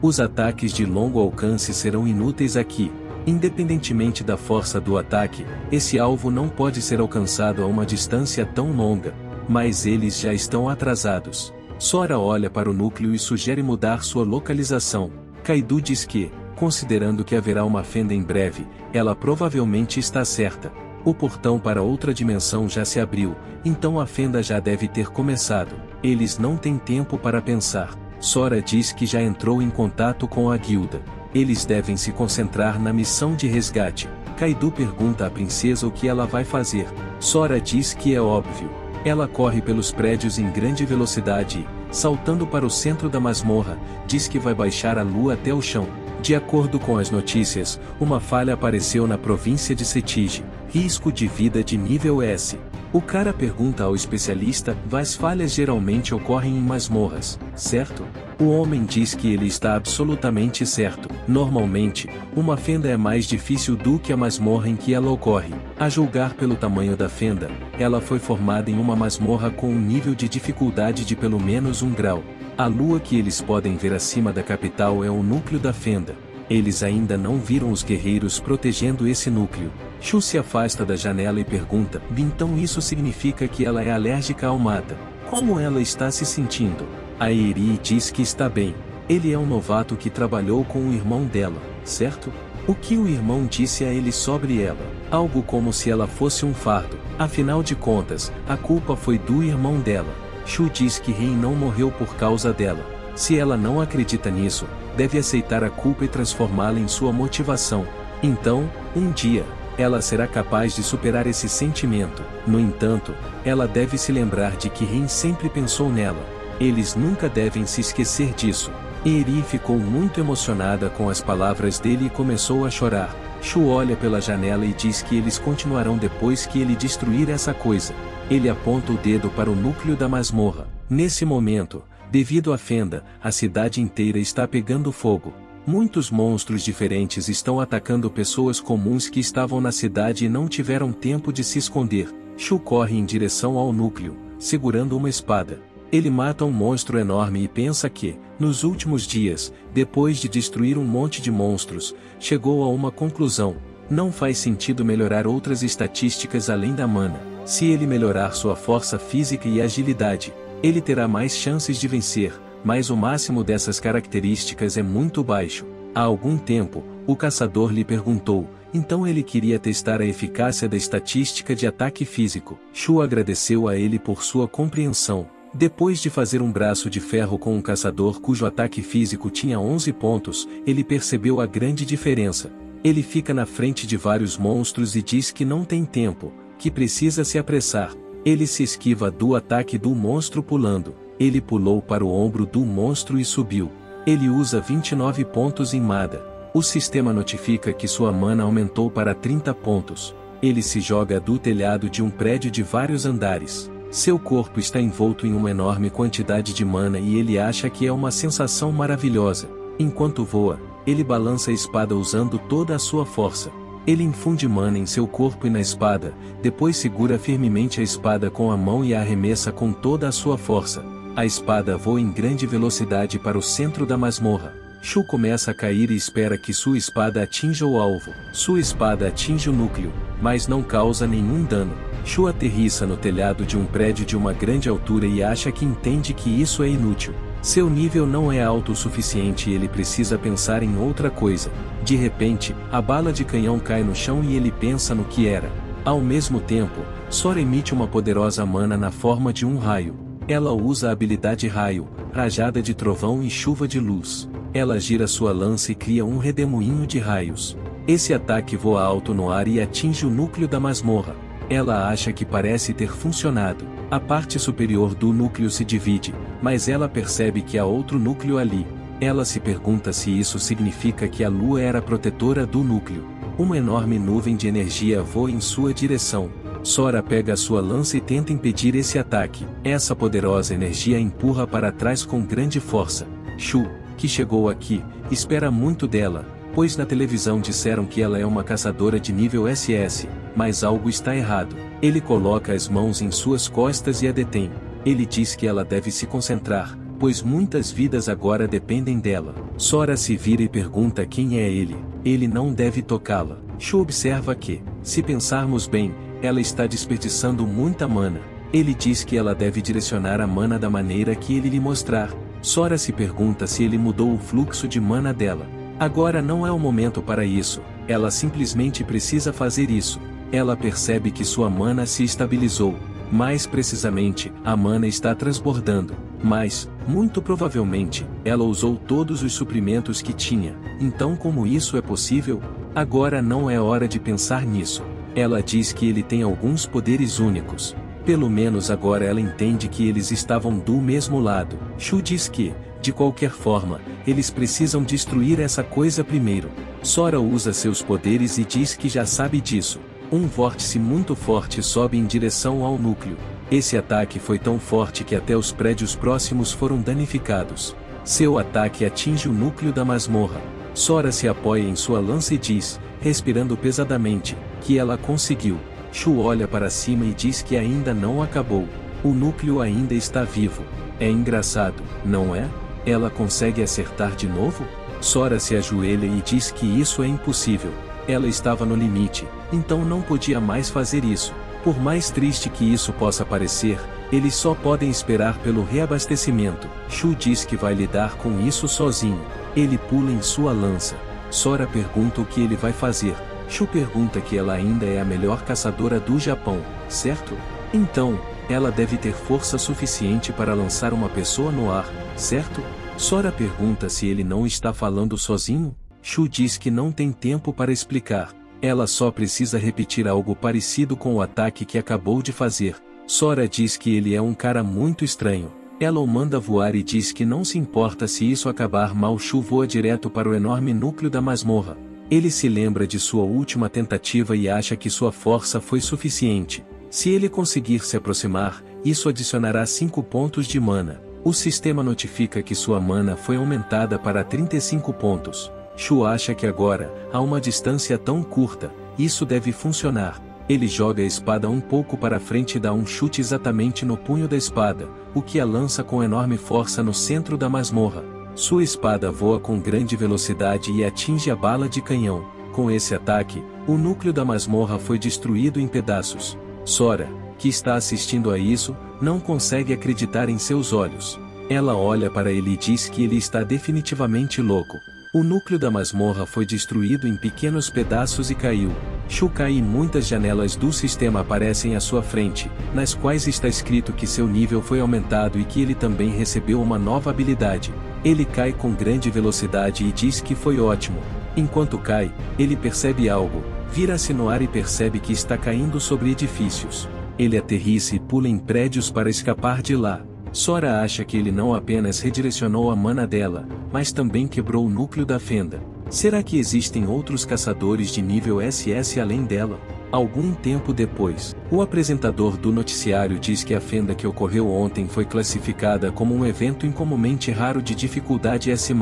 Os ataques de longo alcance serão inúteis aqui. Independentemente da força do ataque, esse alvo não pode ser alcançado a uma distância tão longa. Mas eles já estão atrasados. Sora olha para o núcleo e sugere mudar sua localização. Kaido diz que, considerando que haverá uma fenda em breve, ela provavelmente está certa. O portão para outra dimensão já se abriu, então a fenda já deve ter começado. Eles não têm tempo para pensar. Sora diz que já entrou em contato com a guilda. Eles devem se concentrar na missão de resgate. Kaido pergunta à princesa o que ela vai fazer. Sora diz que é óbvio. Ela corre pelos prédios em grande velocidade e, saltando para o centro da masmorra, diz que vai baixar a lua até o chão. De acordo com as notícias, uma falha apareceu na província de Setige. Risco de vida de nível S. O cara pergunta ao especialista: as falhas geralmente ocorrem em masmorras, certo? O homem diz que ele está absolutamente certo. Normalmente, uma fenda é mais difícil do que a masmorra em que ela ocorre. A julgar pelo tamanho da fenda, ela foi formada em uma masmorra com um nível de dificuldade de pelo menos 1 grau. A lua que eles podem ver acima da capital é o núcleo da fenda. Eles ainda não viram os guerreiros protegendo esse núcleo. Shu se afasta da janela e pergunta: então isso significa que ela é alérgica ao mata? Como ela está se sentindo? A Eri diz que está bem. Ele é um novato que trabalhou com o irmão dela, certo? O que o irmão disse a ele sobre ela? Algo como se ela fosse um fardo. Afinal de contas, a culpa foi do irmão dela. Shu diz que Rin não morreu por causa dela. Se ela não acredita nisso, deve aceitar a culpa e transformá-la em sua motivação. Então, um dia, ela será capaz de superar esse sentimento. No entanto, ela deve se lembrar de que Rin sempre pensou nela. Eles nunca devem se esquecer disso. Eri ficou muito emocionada com as palavras dele e começou a chorar. Shu olha pela janela e diz que eles continuarão depois que ele destruir essa coisa. Ele aponta o dedo para o núcleo da masmorra. Nesse momento, devido à fenda, a cidade inteira está pegando fogo. Muitos monstros diferentes estão atacando pessoas comuns que estavam na cidade e não tiveram tempo de se esconder. Shu corre em direção ao núcleo, segurando uma espada. Ele mata um monstro enorme e pensa que, nos últimos dias, depois de destruir um monte de monstros, chegou a uma conclusão: não faz sentido melhorar outras estatísticas além da mana. Se ele melhorar sua força física e agilidade, ele terá mais chances de vencer, mas o máximo dessas características é muito baixo. Há algum tempo, o caçador lhe perguntou, então ele queria testar a eficácia da estatística de ataque físico. Shu agradeceu a ele por sua compreensão. Depois de fazer um braço de ferro com um caçador cujo ataque físico tinha 11 pontos, ele percebeu a grande diferença. Ele fica na frente de vários monstros e diz que não tem tempo, que precisa se apressar. Ele se esquiva do ataque do monstro pulando. Ele pulou para o ombro do monstro e subiu. Ele usa 29 pontos em Mada. O sistema notifica que sua mana aumentou para 30 pontos. Ele se joga do telhado de um prédio de vários andares. Seu corpo está envolto em uma enorme quantidade de mana e ele acha que é uma sensação maravilhosa. Enquanto voa, ele balança a espada usando toda a sua força. Ele infunde mana em seu corpo e na espada, depois segura firmemente a espada com a mão e a arremessa com toda a sua força. A espada voa em grande velocidade para o centro da masmorra. Shu começa a cair e espera que sua espada atinja o alvo. Sua espada atinge o núcleo, mas não causa nenhum dano. Shu aterrissa no telhado de um prédio de uma grande altura e acha que entende que isso é inútil. Seu nível não é alto o suficiente e ele precisa pensar em outra coisa. De repente, a bala de canhão cai no chão e ele pensa no que era. Ao mesmo tempo, Sora emite uma poderosa mana na forma de um raio. Ela usa a habilidade raio, rajada de trovão e chuva de luz. Ela gira sua lança e cria um redemoinho de raios. Esse ataque voa alto no ar e atinge o núcleo da masmorra. Ela acha que parece ter funcionado. A parte superior do núcleo se divide, mas ela percebe que há outro núcleo ali. Ela se pergunta se isso significa que a lua era protetora do núcleo. Uma enorme nuvem de energia voa em sua direção. Sora pega a sua lança e tenta impedir esse ataque. Essa poderosa energia empurra para trás com grande força. Shu, que chegou aqui, espera muito dela, pois na televisão disseram que ela é uma caçadora de nível SS, mas algo está errado. Ele coloca as mãos em suas costas e a detém. Ele diz que ela deve se concentrar, pois muitas vidas agora dependem dela. Sora se vira e pergunta quem é ele. Ele não deve tocá-la. Shu observa que, se pensarmos bem, ela está desperdiçando muita mana. Ele diz que ela deve direcionar a mana da maneira que ele lhe mostrar. Sora se pergunta se ele mudou o fluxo de mana dela. Agora não é o momento para isso, ela simplesmente precisa fazer isso. Ela percebe que sua mana se estabilizou. Mais precisamente, a mana está transbordando. Mas, muito provavelmente, ela usou todos os suprimentos que tinha. Então como isso é possível? Agora não é hora de pensar nisso. Ela diz que ele tem alguns poderes únicos. Pelo menos agora ela entende que eles estavam do mesmo lado. Shu diz que, de qualquer forma, eles precisam destruir essa coisa primeiro. Sora usa seus poderes e diz que já sabe disso. Um vórtice muito forte sobe em direção ao núcleo. Esse ataque foi tão forte que até os prédios próximos foram danificados. Seu ataque atinge o núcleo da masmorra. Sora se apoia em sua lança e diz, respirando pesadamente, que ela conseguiu. Shu olha para cima e diz que ainda não acabou. O núcleo ainda está vivo. É engraçado, não é? Ela consegue acertar de novo? Sora se ajoelha e diz que isso é impossível. Ela estava no limite, então não podia mais fazer isso. Por mais triste que isso possa parecer, eles só podem esperar pelo reabastecimento. Shu diz que vai lidar com isso sozinho. Ele pula em sua lança. Sora pergunta o que ele vai fazer. Shu pergunta que ela ainda é a melhor caçadora do Japão, certo? Então, ela deve ter força suficiente para lançar uma pessoa no ar, certo? Sora pergunta se ele não está falando sozinho. Shu diz que não tem tempo para explicar. Ela só precisa repetir algo parecido com o ataque que acabou de fazer. Sora diz que ele é um cara muito estranho. Ela o manda voar e diz que não se importa se isso acabar mal. Shu voa direto para o enorme núcleo da masmorra. Ele se lembra de sua última tentativa e acha que sua força foi suficiente. Se ele conseguir se aproximar, isso adicionará 5 pontos de mana. O sistema notifica que sua mana foi aumentada para 35 pontos. Shu acha que agora, a uma distância tão curta, isso deve funcionar. Ele joga a espada um pouco para frente e dá um chute exatamente no punho da espada, o que a lança com enorme força no centro da masmorra. Sua espada voa com grande velocidade e atinge a bala de canhão. Com esse ataque, o núcleo da masmorra foi destruído em pedaços. Sora, que está assistindo a isso, não consegue acreditar em seus olhos. Ela olha para ele e diz que ele está definitivamente louco. O núcleo da masmorra foi destruído em pequenos pedaços e caiu. Shu cai e muitas janelas do sistema aparecem à sua frente, nas quais está escrito que seu nível foi aumentado e que ele também recebeu uma nova habilidade. Ele cai com grande velocidade e diz que foi ótimo. Enquanto cai, ele percebe algo, vira-se no ar e percebe que está caindo sobre edifícios. Ele aterrissa e pula em prédios para escapar de lá. Sora acha que ele não apenas redirecionou a mana dela, mas também quebrou o núcleo da fenda. Será que existem outros caçadores de nível SS além dela? Algum tempo depois, o apresentador do noticiário diz que a fenda que ocorreu ontem foi classificada como um evento incomumente raro de dificuldade S+.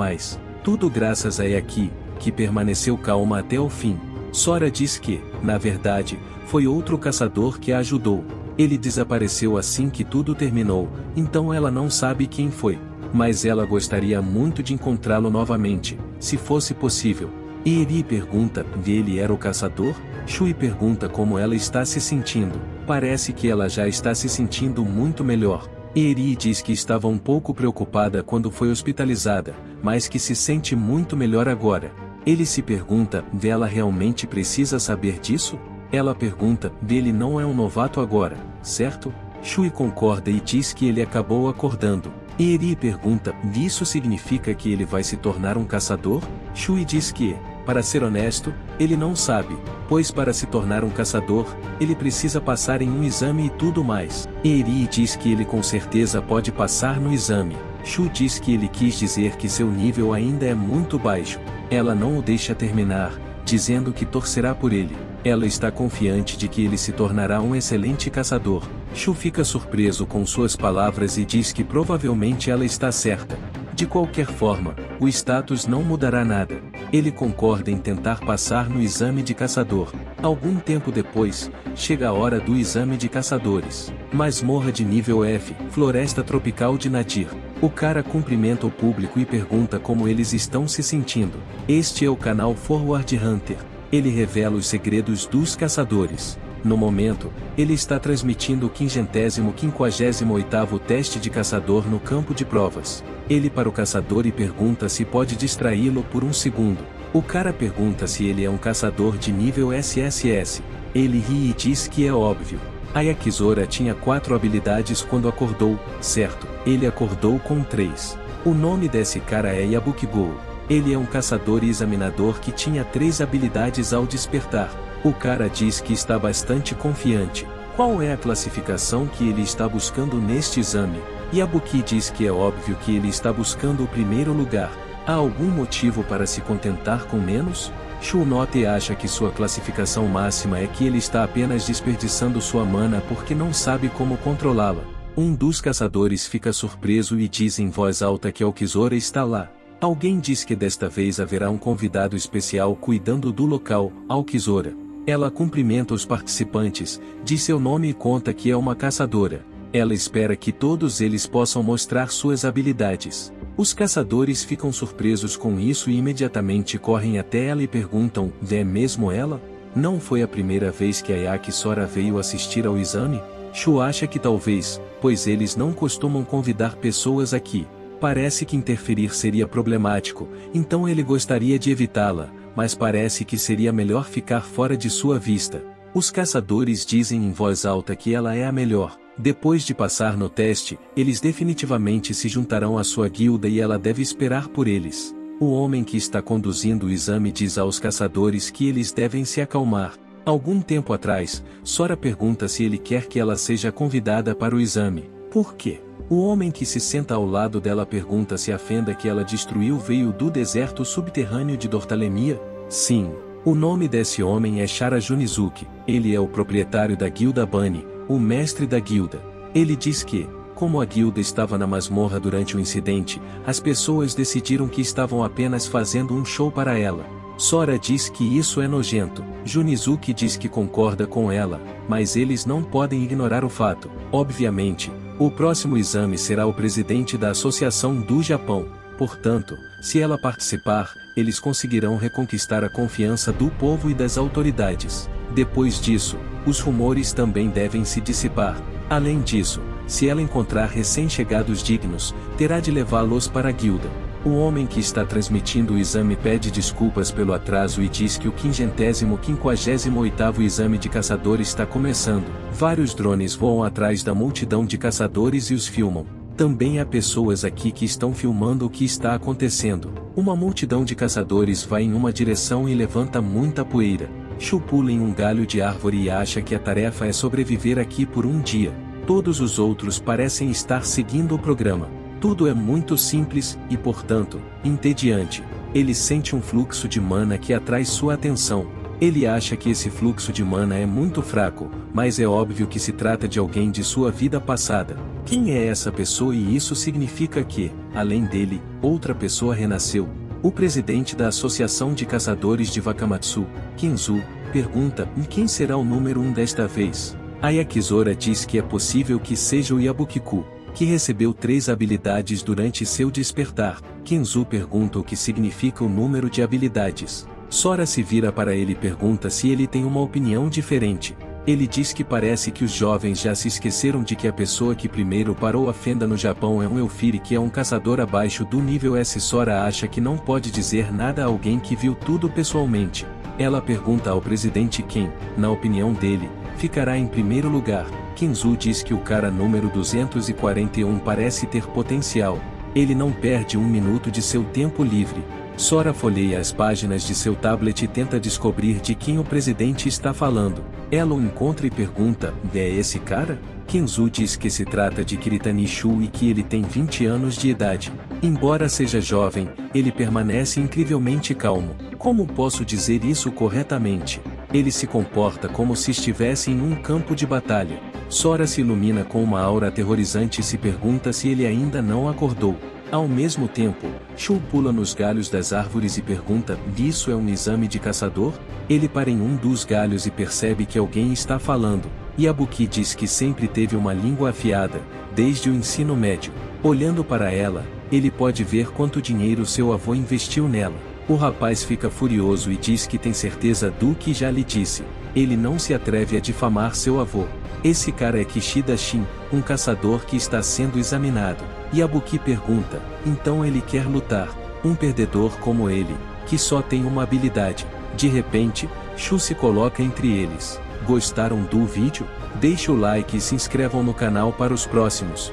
Tudo graças a Yaki, que permaneceu calma até o fim. Sora diz que, na verdade, foi outro caçador que a ajudou. Ele desapareceu assim que tudo terminou, então ela não sabe quem foi. Mas ela gostaria muito de encontrá-lo novamente, se fosse possível. Eri pergunta, ele era o caçador? Shui pergunta como ela está se sentindo. Parece que ela já está se sentindo muito melhor. Eri diz que estava um pouco preocupada quando foi hospitalizada, mas que se sente muito melhor agora. Ele se pergunta, ela realmente precisa saber disso? Ela pergunta, ele não é um novato agora, certo? Shui concorda e diz que ele acabou acordando. Eri pergunta, isso significa que ele vai se tornar um caçador? Shui diz que, para ser honesto, ele não sabe, pois para se tornar um caçador, ele precisa passar em um exame e tudo mais. Eri diz que ele com certeza pode passar no exame. Shu diz que ele quis dizer que seu nível ainda é muito baixo. Ela não o deixa terminar, dizendo que torcerá por ele. Ela está confiante de que ele se tornará um excelente caçador. Shu fica surpreso com suas palavras e diz que provavelmente ela está certa. De qualquer forma, o status não mudará nada. Ele concorda em tentar passar no exame de caçador. Algum tempo depois, chega a hora do exame de caçadores. Masmorra de nível F, Floresta Tropical de Nadir. O cara cumprimenta o público e pergunta como eles estão se sentindo. Este é o canal Forward Hunter. Ele revela os segredos dos caçadores. No momento, ele está transmitindo o 558º teste de caçador no campo de provas. Ele para o caçador e pergunta se pode distraí-lo por um segundo. O cara pergunta se ele é um caçador de nível SSS. Ele ri e diz que é óbvio. A Yakizora tinha 4 habilidades quando acordou, certo? Ele acordou com 3. O nome desse cara é Yabukigou. Ele é um caçador e examinador que tinha 3 habilidades ao despertar. O cara diz que está bastante confiante. Qual é a classificação que ele está buscando neste exame? Yabuki diz que é óbvio que ele está buscando o primeiro lugar. Há algum motivo para se contentar com menos? Shunote acha que sua classificação máxima é que ele está apenas desperdiçando sua mana porque não sabe como controlá-la. Um dos caçadores fica surpreso e diz em voz alta que Aokizora está lá. Alguém diz que desta vez haverá um convidado especial cuidando do local, Aokizora. Ela cumprimenta os participantes, diz seu nome e conta que é uma caçadora. Ela espera que todos eles possam mostrar suas habilidades. Os caçadores ficam surpresos com isso e imediatamente correm até ela e perguntam, é mesmo ela? Não foi a primeira vez que a Yakizora veio assistir ao exame? Shu acha que talvez, pois eles não costumam convidar pessoas aqui. Parece que interferir seria problemático, então ele gostaria de evitá-la, mas parece que seria melhor ficar fora de sua vista. Os caçadores dizem em voz alta que ela é a melhor. Depois de passar no teste, eles definitivamente se juntarão à sua guilda e ela deve esperar por eles. O homem que está conduzindo o exame diz aos caçadores que eles devem se acalmar. Algum tempo atrás, Sora pergunta se ele quer que ela seja convidada para o exame. Por quê? O homem que se senta ao lado dela pergunta se a fenda que ela destruiu veio do deserto subterrâneo de Dortalemia. Sim. O nome desse homem é Shara Junizuki. Ele é o proprietário da Guilda Bunny, o mestre da guilda. Ele diz que, como a guilda estava na masmorra durante o incidente, as pessoas decidiram que estavam apenas fazendo um show para ela. Sora diz que isso é nojento. Junizuki diz que concorda com ela, mas eles não podem ignorar o fato. Obviamente, o próximo exame será o presidente da Associação do Japão. Portanto, se ela participar, eles conseguirão reconquistar a confiança do povo e das autoridades. Depois disso, os rumores também devem se dissipar. Além disso, se ela encontrar recém-chegados dignos, terá de levá-los para a guilda. O homem que está transmitindo o exame pede desculpas pelo atraso e diz que o 558º exame de caçador está começando. Vários drones voam atrás da multidão de caçadores e os filmam. Também há pessoas aqui que estão filmando o que está acontecendo. Uma multidão de caçadores vai em uma direção e levanta muita poeira. Shu pula em um galho de árvore e acha que a tarefa é sobreviver aqui por um dia. Todos os outros parecem estar seguindo o programa. Tudo é muito simples e, portanto, entediante. Ele sente um fluxo de mana que atrai sua atenção. Ele acha que esse fluxo de mana é muito fraco, mas é óbvio que se trata de alguém de sua vida passada. Quem é essa pessoa? E isso significa que, além dele, outra pessoa renasceu. O presidente da Associação de Caçadores de Wakamatsu, Kinzu, pergunta: e quem será o número 1 desta vez? A Yakizora diz que é possível que seja o Yabukiku, que recebeu 3 habilidades durante seu despertar. Kinzu pergunta o que significa o número de habilidades. Sora se vira para ele e pergunta se ele tem uma opinião diferente. Ele diz que parece que os jovens já se esqueceram de que a pessoa que primeiro parou a fenda no Japão é um Elfiri, que é um caçador abaixo do nível S. Sora acha que não pode dizer nada a alguém que viu tudo pessoalmente. Ela pergunta ao presidente quem, na opinião dele, ficará em primeiro lugar. Kinzu diz que o cara número 241 parece ter potencial. Ele não perde um minuto de seu tempo livre. Sora folheia as páginas de seu tablet e tenta descobrir de quem o presidente está falando. Ela o encontra e pergunta: é esse cara? Kinzu diz que se trata de Kiritani Shu e que ele tem 20 anos de idade. Embora seja jovem, ele permanece incrivelmente calmo. Como posso dizer isso corretamente? Ele se comporta como se estivesse em um campo de batalha. Sora se ilumina com uma aura aterrorizante e se pergunta se ele ainda não acordou. Ao mesmo tempo, Shu pula nos galhos das árvores e pergunta: isso é um exame de caçador? Ele para em um dos galhos e percebe que alguém está falando. Yabuki diz que sempre teve uma língua afiada, desde o ensino médio. Olhando para ela, ele pode ver quanto dinheiro seu avô investiu nela. O rapaz fica furioso e diz que tem certeza do que já lhe disse. Ele não se atreve a difamar seu avô. Esse cara é Kishida Shin, um caçador que está sendo examinado. Yabuki pergunta: então ele quer lutar? Um perdedor como ele, que só tem uma habilidade. De repente, Shu se coloca entre eles. Gostaram do vídeo? Deixe o like e se inscrevam no canal para os próximos.